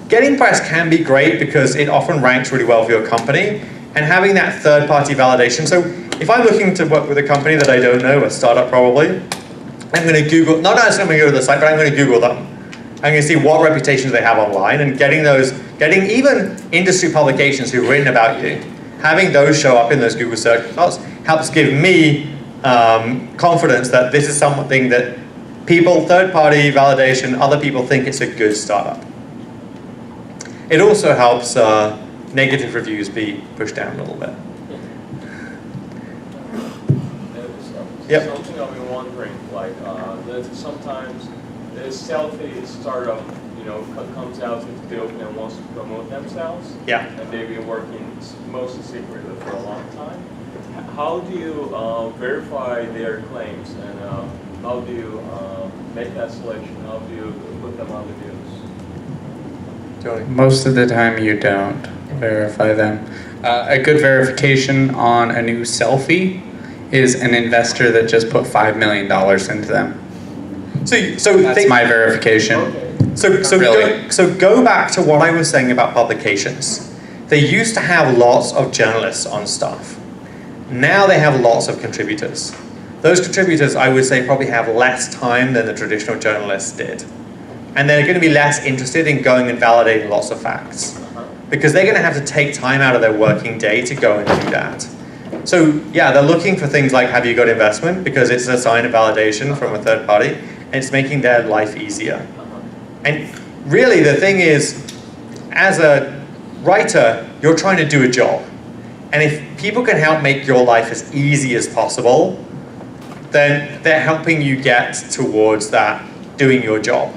Getting press can be great because it often ranks really well for your company, and having that third-party validation. So if I'm looking to work with a company that I don't know, a startup probably, I'm going to Google, not just going to go to the site, but I'm going to Google them. I'm going to see what reputations they have online, and getting even industry publications who've written about you, having those show up in those Google search results helps give me confidence that this is something that people, third-party validation, other people think it's a good startup. It also helps negative reviews be pushed down a little bit. Yep. Something I've been wondering, like that sometimes a selfie startup, comes out into the open and wants to promote themselves. Yeah. And they've been working mostly secretly for a long time. How do you verify their claims, and how do you make that selection? How do you put them on the news? Most of the time you don't verify them. A good verification on a new selfie is an investor that just put $5 million into them. So that's my verification. Okay. So go back to what I was saying about publications. They used to have lots of journalists on staff. Now they have lots of contributors. those contributors, I would say, probably have less time than the traditional journalists did. And they're going to be less interested in going and validating lots of facts. Because they're going to have to take time out of their working day to go and do that. So yeah, they're looking for things like, have you got investment? Because it's a sign of validation from a third party, and it's making their life easier. And really the thing is, as a writer, you're trying to do a job. And if people can help make your life as easy as possible, then they're helping you get towards that, doing your job.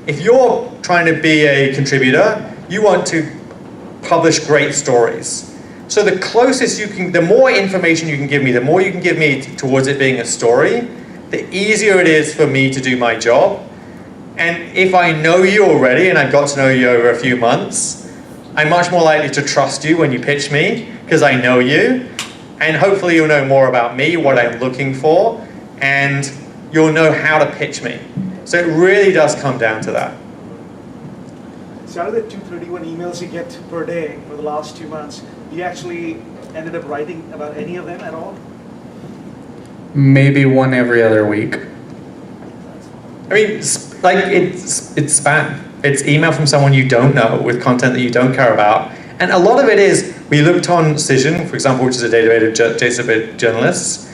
If you're trying to be a contributor, you want to publish great stories. So the closest you can, the more information you can give me, the more you can give me towards it being a story, the easier it is for me to do my job. And if I know you already, and I've got to know you over a few months, I'm much more likely to trust you when you pitch me, because I know you. And hopefully you'll know more about me, what I'm looking for, and you'll know how to pitch me. So it really does come down to that. So out of the 231 emails you get per day for the last 2 months, you actually ended up writing about any of them at all? Maybe one every other week. I mean, it's spam. It's email from someone you don't know with content that you don't care about. And a lot of it is, we looked on Cision, for example, which is a database of journalists.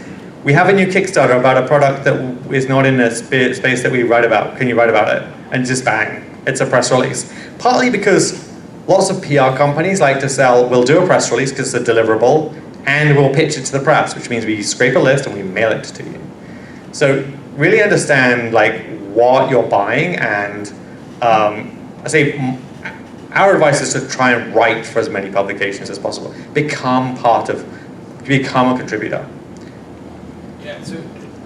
We have a new Kickstarter about a product that is not in a space that we write about. Can you write about it? And just bang, it's a press release. Partly because lots of PR companies like to sell, we'll do a press release because it's a deliverable, and we'll pitch it to the press, which means we scrape a list and we mail it to you. So really understand like what you're buying, and I say our advice is to try and write for as many publications as possible. Become a contributor. Yeah, so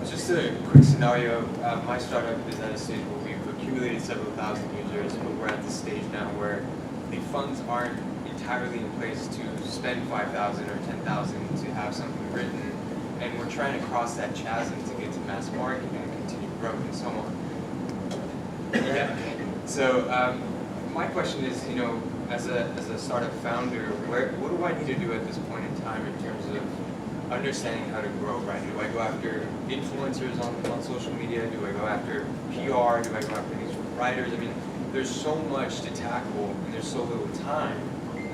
just a quick scenario. My startup is at a stage where we've accumulated several thousand users, but we're at the stage now where the funds aren't entirely in place to spend 5,000 or 10,000 to have something written, and we're trying to cross that chasm to get to mass market and continue growth and so on. Yeah. So my question is, you know, as a startup founder, what do I need to do at this point in time in terms of understanding how to grow, right? Do I go after influencers on social media? Do I go after PR? Do I go after these writers? I mean, there's so much to tackle and there's so little time.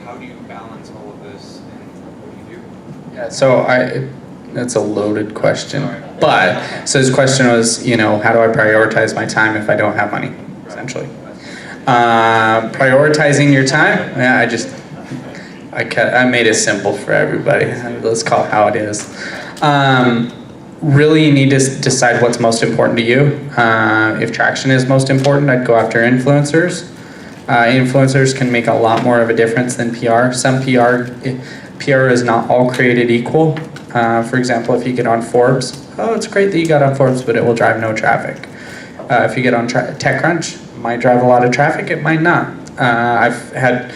How do you balance all of this, and what do you do? Yeah, so that's a loaded question. But, so his question was, you know, how do I prioritize my time if I don't have money, essentially? Prioritizing your time? Yeah, I made it simple for everybody. Let's call it how it is. Really, you need to decide what's most important to you. If traction is most important, I'd go after influencers. Influencers can make a lot more of a difference than PR. Some PR is not all created equal. For example, if you get on Forbes, it's great that you got on Forbes, but it will drive no traffic. If you get on TechCrunch, it might drive a lot of traffic, it might not. I've had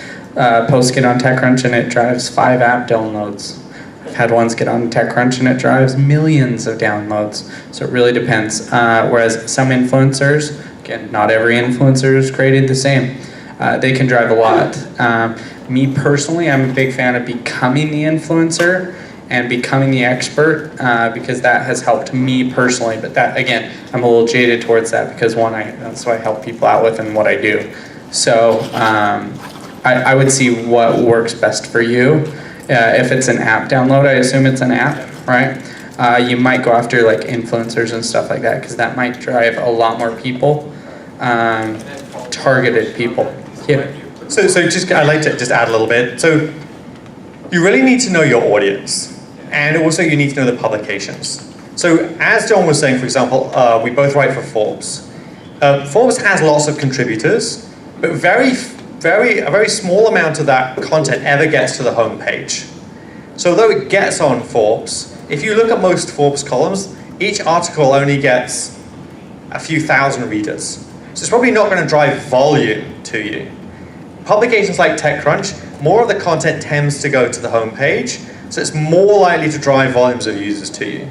posts get on TechCrunch and it drives 5 app downloads. I've had ones get on TechCrunch and it drives millions of downloads. So it really depends. Whereas some influencers, again, not every influencer is created the same. They can drive a lot. Me personally, I'm a big fan of becoming the influencer and becoming the expert because that has helped me personally. But that, again, I'm a little jaded towards that because that's what I help people out with and what I do. So I would see what works best for you. If it's an app download, I assume it's an app, right? You might go after like influencers and stuff like that because that might drive a lot more people, targeted people. Yeah. So I'd like to just add a little bit. So you really need to know your audience, and also you need to know the publications. So as John was saying, for example, we both write for Forbes. Forbes has lots of contributors, but a very small amount of that content ever gets to the homepage. So although it gets on Forbes, if you look at most Forbes columns, each article only gets a few thousand readers. So it's probably not going to drive volume to you. Publications like TechCrunch, more of the content tends to go to the homepage, so it's more likely to drive volumes of users to you.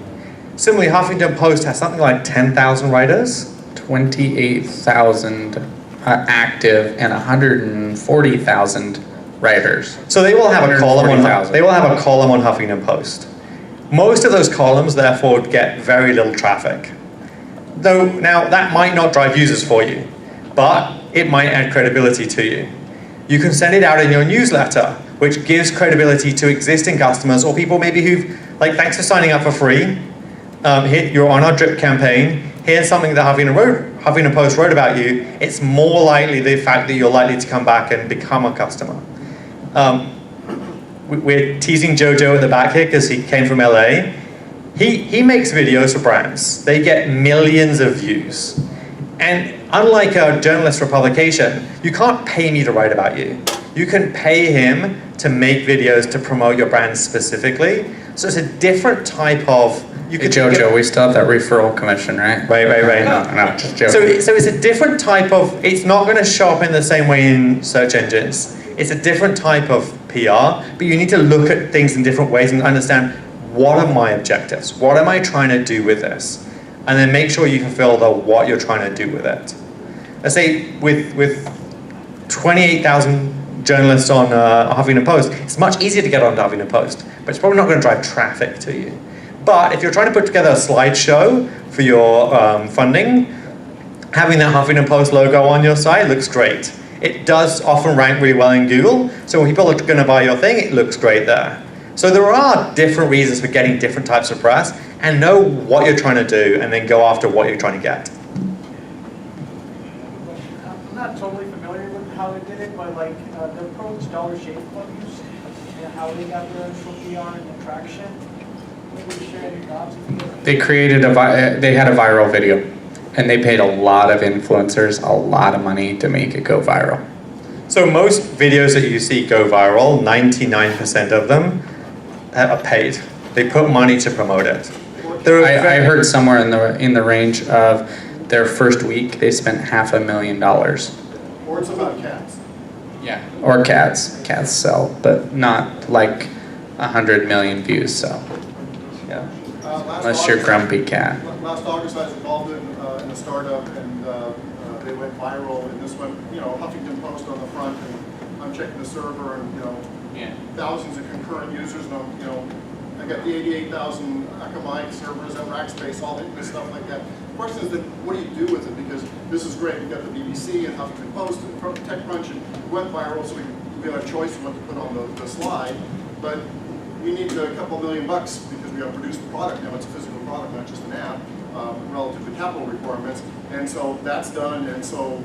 Similarly, Huffington Post has something like 10,000 writers. 28,000 active and 140,000 writers. So they will have a column on Huffington Post. Most of those columns, therefore, get very little traffic. Though, now, that might not drive users for you, but it might add credibility to you. You can send it out in your newsletter, which gives credibility to existing customers or people maybe who've, like, thanks for signing up for free. You're on our drip campaign. Here's something that Huffington Post wrote about you. It's more likely the fact that you're likely to come back and become a customer. We're teasing Jojo at the back here because he came from LA. He makes videos for brands. They get millions of views. And unlike a journalist for a publication, you can't pay me to write about you. You can pay him to make videos to promote your brand specifically. So it's a different type of... Hey, Jojo, we still have that referral commission, right? Right. No, just joking. So it's a different type of... It's not going to show up in the same way in search engines. It's a different type of PR, but you need to look at things in different ways and understand, what are my objectives? What am I trying to do with this? And then make sure you fulfill what you're trying to do with it. Let's say with 28,000 journalists on Huffington Post, it's much easier to get on Huffington Post, but it's probably not going to drive traffic to you. But if you're trying to put together a slideshow for your funding, having that Huffington Post logo on your site looks great. It does often rank really well in Google, so when people are going to buy your thing, it looks great there. So there are different reasons for getting different types of press, and know what you're trying to do, and then go after what you're trying to get. I'm not totally familiar with how they did it, but like the approach Dollar Shave Club used, and how they got their initial PR and traction. Would you share any thoughts? They had a viral video, and they paid a lot of influencers a lot of money to make it go viral. So most videos that you see go viral, 99% of them are paid. They put money to promote it. I heard somewhere in the range of their first week they spent $500,000. Or it's about cats. Yeah. Or cats. Cats sell, but not like 100 million views sell. Yeah. Unless you're grumpy cat. Last August I was involved in a startup, and they went viral, and this went, Huffington Post on the front, and I'm checking the server, and thousands of concurrent users, and I got the 88,000 Akamai servers and Rackspace all hitting and stuff like that. The question is then, what do you do with it? Because this is great. We've got the BBC and Huffington Post and TechCrunch, and it went viral, so we had a choice of what to put on the slide. But we need a couple $1 million because we got to produce the product now. It's a physical product, not just an app, relative to capital requirements. And so that's done. And so,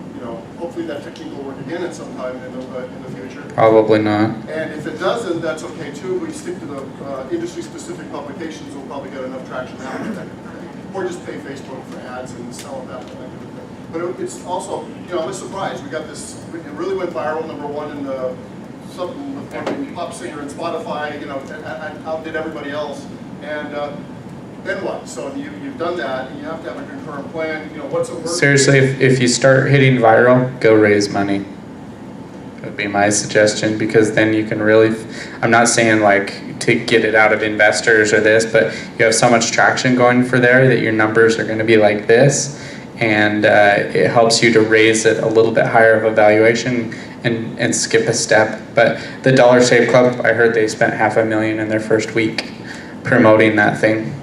hopefully that technique will work again at some time in the future. Probably not. And if it doesn't, that's okay too. We stick to the industry-specific publications. We'll probably get enough traction now with that kind of thing. Or just pay Facebook for ads and sell it that way. But it's also, I was surprised. We got this. It really went viral. #1 in the something with one pop singer and Spotify. And outdid everybody else. And then what? So you've done that, and you have to have a concurrent plan. What's it worth? Seriously, if you start hitting viral, go raise money. That would be my suggestion, because then you can really, I'm not saying like to get it out of investors or this, but you have so much traction going for there that your numbers are going to be like this, and it helps you to raise it a little bit higher of a valuation and skip a step. But the Dollar Shave Club, I heard they spent $500,000 in their first week promoting that thing.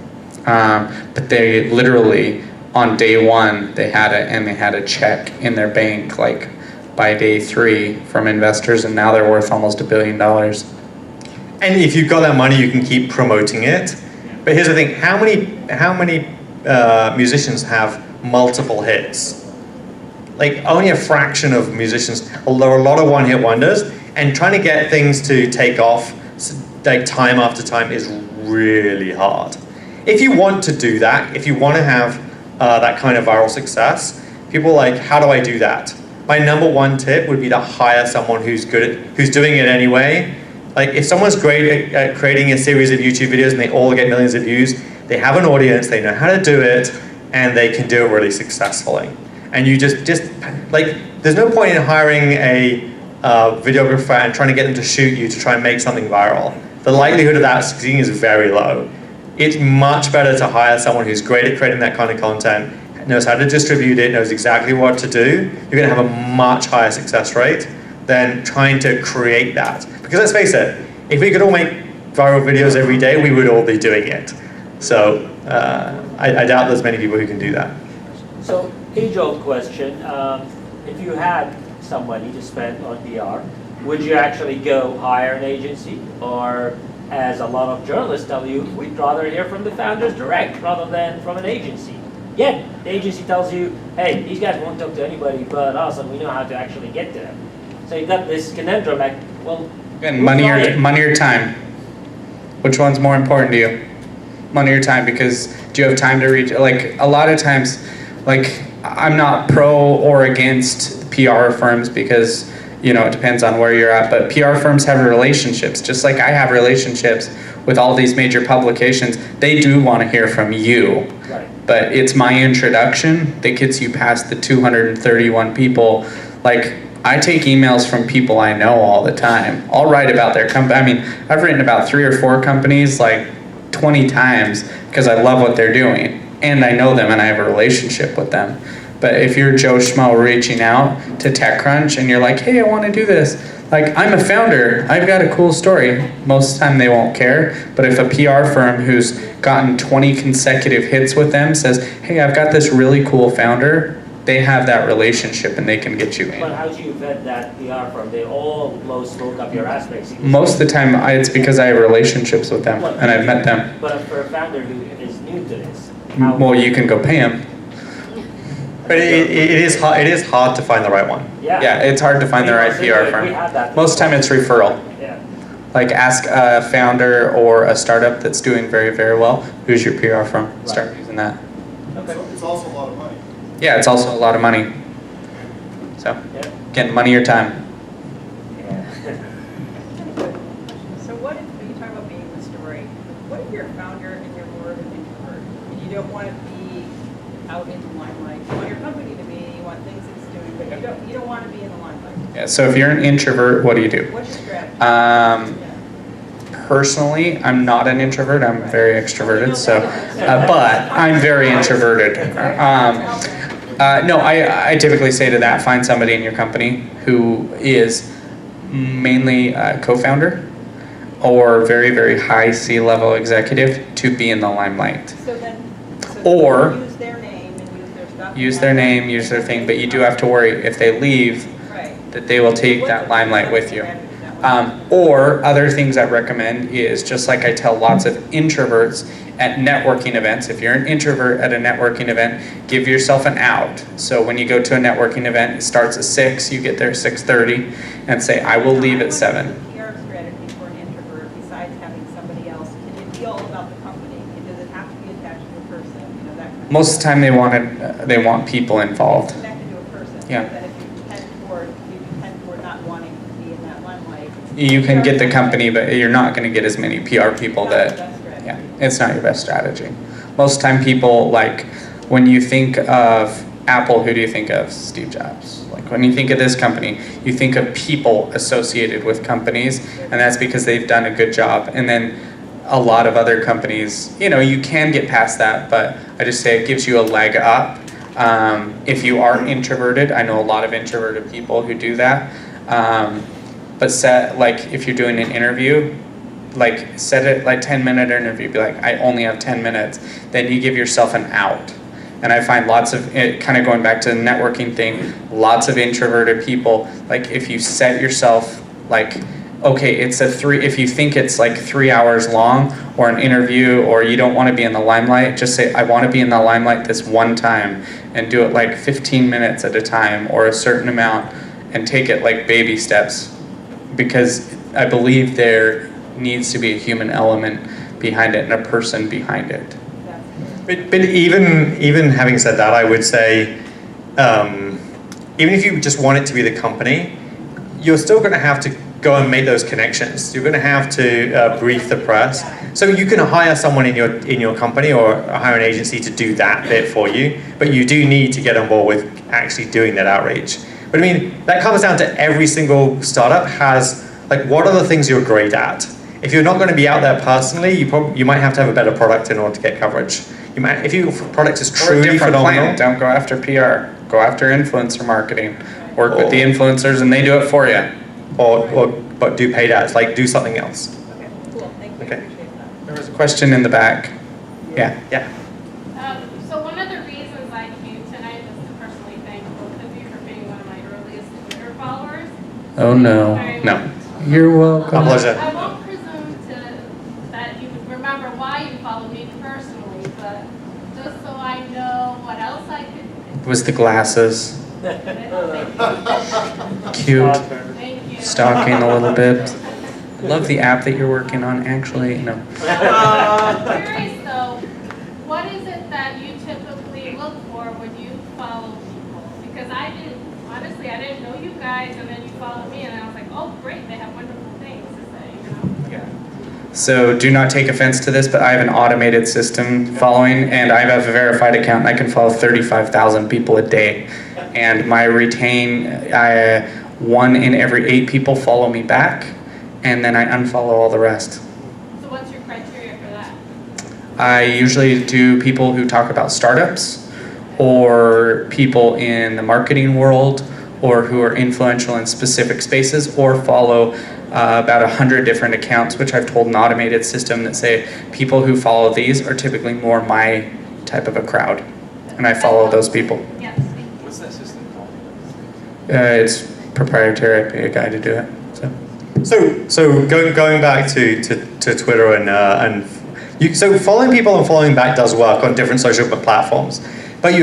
But they literally, on day one, they had a check in their bank like by day 3 from investors, and now they're worth almost $1 billion. And if you've got that money, you can keep promoting it. But here's the thing: how many musicians have multiple hits? Like only a fraction of musicians. There are a lot of one-hit wonders, and trying to get things to take off like time after time is really hard. If you want to do that, if you want to have that kind of viral success, people are like, how do I do that? My #1 tip would be to hire someone who's doing it anyway. Like if someone's great at creating a series of YouTube videos and they all get millions of views, they have an audience, they know how to do it, and they can do it really successfully. And you just like, there's no point in hiring a videographer and trying to get them to shoot you to try and make something viral. The likelihood of that succeeding is very low. It's much better to hire someone who's great at creating that kind of content, knows how to distribute it, knows exactly what to do. You're going to have a much higher success rate than trying to create that. Because let's face it, if we could all make viral videos every day, we would all be doing it. So I doubt there's many people who can do that. So, age-old question, if you had some money to spend on PR, would you actually go hire an agency? Or, as a lot of journalists tell you, we'd rather hear from the founders direct rather than from an agency. Yet, the agency tells you, hey, these guys won't talk to anybody but us, and we know how to actually get to them. So you've got this conundrum, like, well, And money or time. Which one's more important to you? Money or time? Because do you have time to reach? Like a lot of times, like I'm not pro or against PR firms because it depends on where you're at. But PR firms have relationships, just like I have relationships with all these major publications. They do want to hear from you. Right. But it's my introduction that gets you past the 231 people. Like, I take emails from people I know all the time. I'll write about their company. I mean, I've written about 3 or 4 companies like 20 times because I love what they're doing. And I know them and I have a relationship with them. But if you're Joe Schmo reaching out to TechCrunch and you're like, hey, I want to do this. Like, I'm a founder. I've got a cool story. Most of the time they won't care. But if a PR firm who's gotten 20 consecutive hits with them says, hey, I've got this really cool founder, they have that relationship and they can get you in. But how do you vet that PR firm? They all blow smoke up your ass, basically. Most of the time, it's because I have relationships with them and I've met them. But for a founder who is new to this, Well, you can go pay them. But it is hard to find the right one. Yeah, it's hard to find the right PR firm. Most of the time it's referral. Yeah. Like ask a founder or a startup that's doing very, very well, who's your PR firm? Start using that. Okay. So it's also a lot of money. Yeah, it's also a lot of money. So, again, money or time. So what if, when you talk about being the story, what if you're a founder and you're more of an introvert and you don't want to be out in the limelight? You want your company to be, you want things it's doing, but you don't want to be in the limelight. Yeah, so if you're an introvert, what do you do? What's your strategy? Personally, I'm not an introvert. I'm very extroverted. So, but I'm very introverted. No, I typically say to that, find somebody in your company who is mainly a co-founder or very, very high C-level executive to be in the limelight. Or use their name and use their stuff. use their name, use their thing, but you do have to worry if they leave that they will take that limelight with you. Or other things I recommend is, just like I tell lots of introverts at networking events, if you're an introvert at a networking event, give yourself an out. So when you go to a networking event, it starts at 6, you get there 6:30, and say, I will leave at 7. PR strategy for an introvert besides having somebody else? Can it be all about the company? Does it have to be attached to a person? That kind of Most of the time they want people involved. connected to a person. Yeah. That if you tend toward not wanting to be in that limelight. You can get the company, but you're not going to get as many PR people it's not your best strategy. Most of the time people, like, when you think of Apple, who do you think of? Steve Jobs. Like, when you think of this company, you think of people associated with companies, and that's because they've done a good job. And then a lot of other companies, you can get past that, but I just say it gives you a leg up. If you are introverted, I know a lot of introverted people who do that. But if you're doing an interview, set it 10-minute interview, be like, I only have 10 minutes. Then you give yourself an out. And I find lots of, kind of going back to the networking thing, lots of introverted people, if you set yourself, okay, if you think it's 3 hours long, or an interview, or you don't want to be in the limelight, just say, I want to be in the limelight this one time, and do it 15 minutes at a time, or a certain amount, and take it baby steps. Because I believe there needs to be a human element behind it and a person behind it. But even having said that, I would say, even if you just want it to be the company, you're still going to have to go and make those connections. You're going to have to brief the press. So you can hire someone in your company or hire an agency to do that bit for you, but you do need to get on board with actually doing that outreach. But I mean, that comes down to every single startup has, what are the things you're great at? If you're not going to be out there personally, you might have to have a better product in order to get coverage. If your product is truly phenomenal, plan. Don't go after PR. Go after influencer marketing. Work with the influencers and they do it for you. But do paid ads. Do something else. Okay, cool. Thank you. question in the back. Yeah. So one of the reasons I came tonight was to personally thank both of you for being one of my earliest Twitter followers. Oh no, no. You're welcome. I won't presume that you would remember why you followed me personally, but just so I know what else I could. It was the glasses. Cute. Thank you. Stalking a little bit. Love the app that you're working on, actually. No. I'm curious though, what is it that you typically look for when you follow people? Because I didn't know you guys, and then you followed me, and I was like, oh great, they have wonderful things to say, Yeah. So do not take offense to this, but I have an automated system following, and I have a verified account, and I can follow 35,000 people a day. And my one in every 8 people follow me back, and then I unfollow all the rest. So what's your criteria for that? I usually do people who talk about startups, or people in the marketing world, or who are influential in specific spaces, or follow about 100 different accounts, which I've told an automated system that say people who follow these are typically more my type of a crowd, and I follow those people. Yes. What's that system called? It's proprietary. I pay a guy to do it. So going back to Twitter so following people and following back does work on different social platforms, but you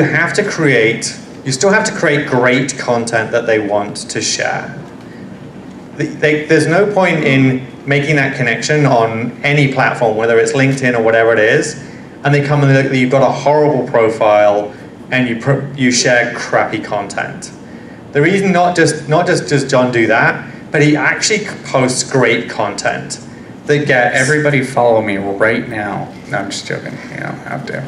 still have to create great content that they want to share. There's no point in making that connection on any platform, whether it's LinkedIn or whatever it is, and they come and look that you've got a horrible profile and you share crappy content. The reason not just does John do that, but he actually posts great content that gets everybody follow me right now. No, I'm just joking. You don't have to,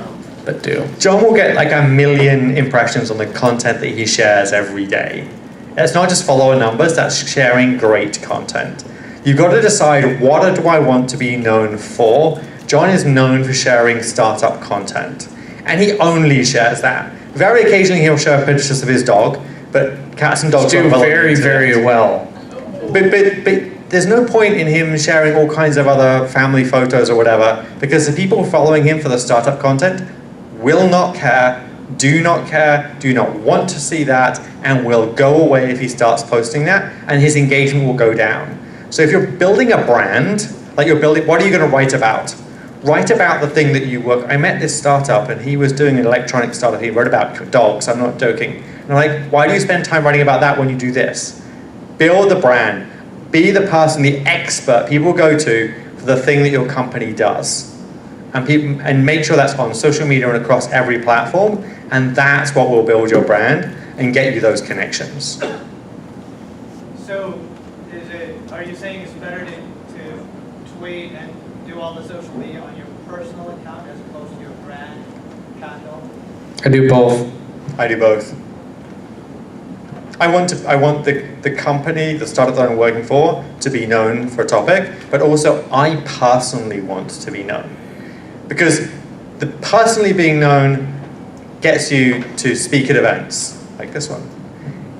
but do. John will get like 1 million impressions on the content that he shares every day. That's not just follower numbers, that's sharing great content. You've got to decide, what do I want to be known for? John is known for sharing startup content, and he only shares that. Very occasionally he'll share pictures of his dog, but cats and dogs do very, very well. But there's no point in him sharing all kinds of other family photos or whatever, because the people following him for the startup content will not care, do not want to see that, and will go away if he starts posting that, and his engagement will go down. So if you're building a brand, what are you going to write about? Write about the thing that you work. I met this startup, and he was doing an electronic startup. He wrote about dogs. I'm not joking. And I'm like, why do you spend time writing about that when you do this? Build the brand. Be the person, the expert people go to for the thing that your company does. And make sure that's on social media and across every platform, and that's what will build your brand and get you those connections. So, are you saying it's better to tweet and do all the social media on your personal account as opposed to your brand handle? I do both. I do both. I want the company, the startup that I'm working for, to be known for a topic, but also I personally want to be known. Because the personally being known gets you to speak at events, like this one.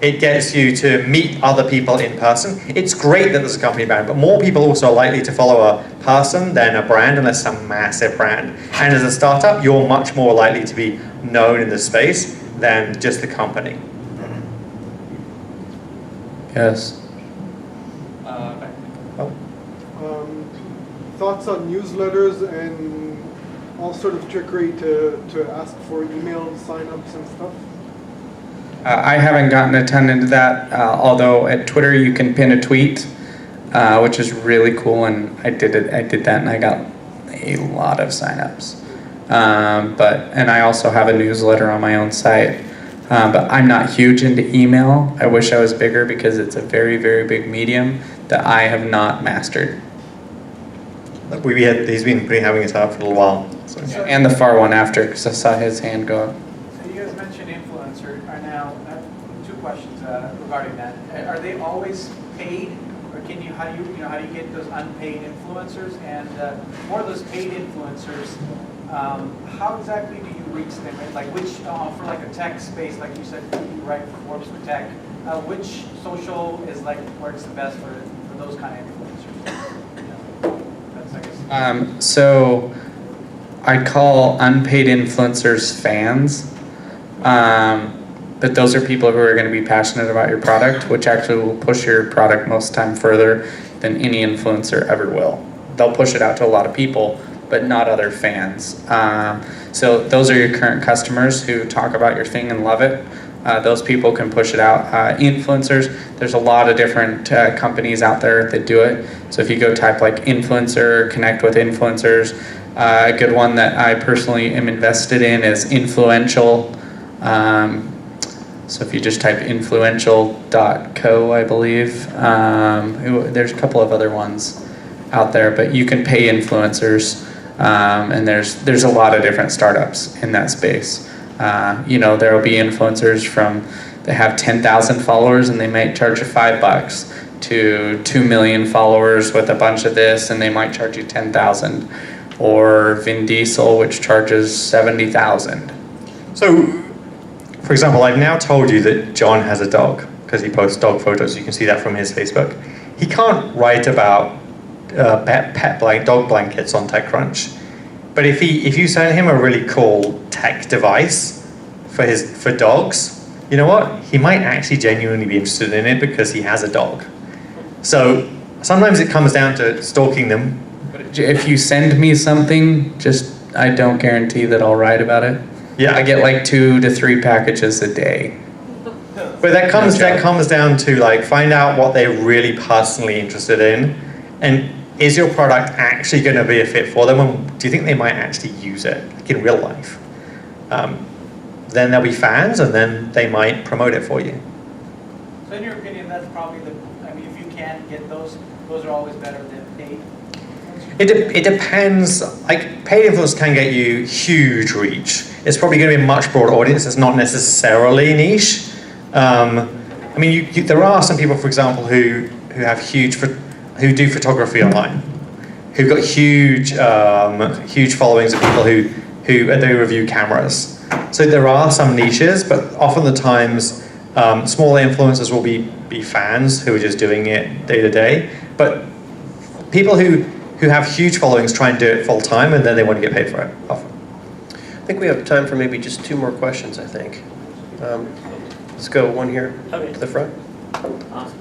It gets you to meet other people in person. It's great that there's a company brand, but more people also are likely to follow a person than a brand, unless it's a massive brand. And as a startup, you're much more likely to be known in the space than just the company. Yes. Thoughts on newsletters and all sort of trickery to ask for email sign-ups and stuff? I haven't gotten a ton into that, although at Twitter you can pin a tweet, which is really cool, and I did that and I got a lot of signups. And I also have a newsletter on my own site. But I'm not huge into email. I wish I was bigger because it's a very, very big medium that I have not mastered. He's been having us out for a little while. So. And the far one after, because I saw his hand go up. So you guys mentioned influencers are now. I have 2 questions regarding that. Are they always paid, or how do you get those unpaid influencers? And for those paid influencers, how exactly do you reach them? Like for like a tech space, like you said, you write for Forbes for tech. Which social is works the best for those kind of influencers? That's, I guess, So I call unpaid influencers fans, but those are people who are going to be passionate about your product, which actually will push your product most time further than any influencer ever will. They'll push it out to a lot of people, but not other fans. So those are your current customers who talk about your thing and love it. Those people can push it out. Influencers, there's a lot of different companies out there that do it. So if you go type like influencer, connect with influencers, a good one that I personally am invested in is Influential. So if you just type influential.co, I believe, there's a couple of other ones out there, but you can pay influencers, and there's a lot of different startups in that space. There will be influencers that have 10,000 followers and they might charge you $5 to 2 million followers with a bunch of this and they might charge you 10,000, or Vin Diesel, which charges 70,000. So, for example, I've now told you that John has a dog because he posts dog photos. You can see that from his Facebook. He can't write about dog blankets on TechCrunch. But if you send him a really cool tech device for dogs, you know what? He might actually genuinely be interested in it because he has a dog. So sometimes it comes down to stalking them. But if you send me something, I don't guarantee that I'll write about it. Yeah, I get like 2 to 3 packages a day. But that comes down to like find out what they're really personally interested in, and is your product actually going to be a fit for them? And do you think they might actually use it like in real life? Then they'll be fans, and then they might promote it for you. So in your opinion, that's probably if you can get those are always better than paid? It depends. Like paid influence can get you huge reach. It's probably going to be a much broader audience. It's not necessarily niche. There are some people, for example, who who do photography online, who've got huge followings of people who they review cameras. So there are some niches, but often the times smaller influencers will be fans who are just doing it day to day. But people who have huge followings try and do it full time, and then they want to get paid for it often. I think we have time for maybe just 2 more questions, I think. Let's go one here to the front.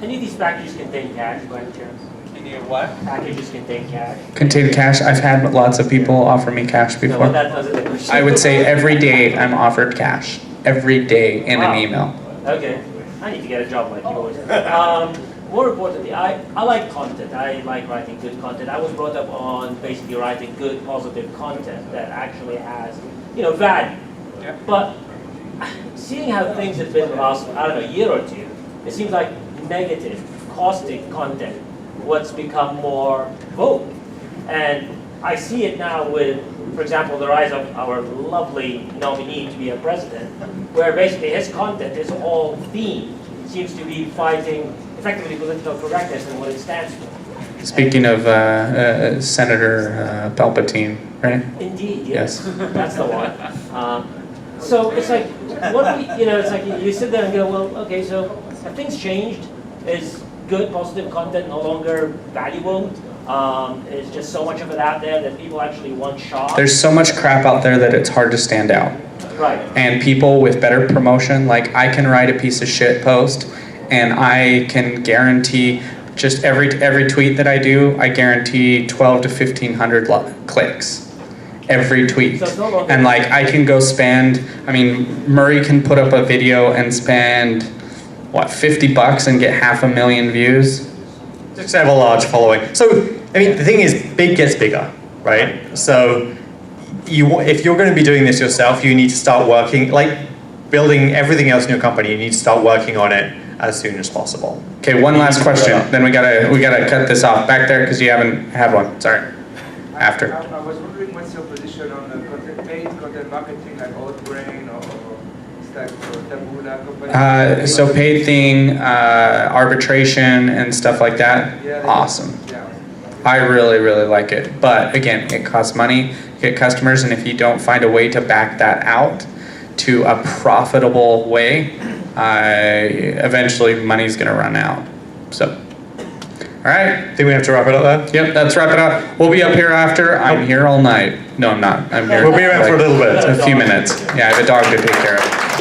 Any of these packages contain cash by any chance? Any of what? Packages contain cash. Contain cash. I've had lots of people offer me cash before. No, that doesn't exist. I would say every day I'm offered cash. Every day in an email. Okay. I need to get a job like yours. More importantly, I like content. I like writing good content. I was brought up on basically writing good, positive content that actually has, value. Yeah. But seeing how things have been the last, year or two, it seems like negative, caustic content, what's become more vogue. And I see it now with, for example, the rise of our lovely nominee to be a president, where basically his content is all themed. It seems to be fighting effectively political correctness and what it stands for. Speaking of Senator Palpatine, right? Indeed, yes. That's the one. So it's like, it's like you sit there and go, well, okay, so have things changed? Is good, positive content no longer valuable? Is just so much of it out there that people actually want shot? There's so much crap out there that it's hard to stand out. Right. And people with better promotion, like I can write a piece of shit post, and I can guarantee just every tweet that I do, I guarantee 12 to 1,500 clicks. Every tweet. And like I can go spend, Murray can put up a video and spend, $50 and get 500,000 views? Just have a large following. So, the thing is, big gets bigger, right? So, if you're going to be doing this yourself, you need to start working, like building everything else in your company, you need to start working on it as soon as possible. Okay, one last question, then we gotta cut this off. Back there, because you haven't had one, sorry. After. I was wondering what's your position on paid content marketing like Outbrain or Stack or Taboola company? So paid thing, arbitration and stuff like that, awesome. I really, really like it. But again, it costs money to get customers, and if you don't find a way to back that out to a profitable way, eventually money's gonna run out. So, all All right. Think we have to wrap it up there? Yep, let's wrap it up. We'll be up here after. I'm here all night. No, I'm not. I'm here. We'll be around for a little bit. A few minutes. Yeah, I have a dog to take care of.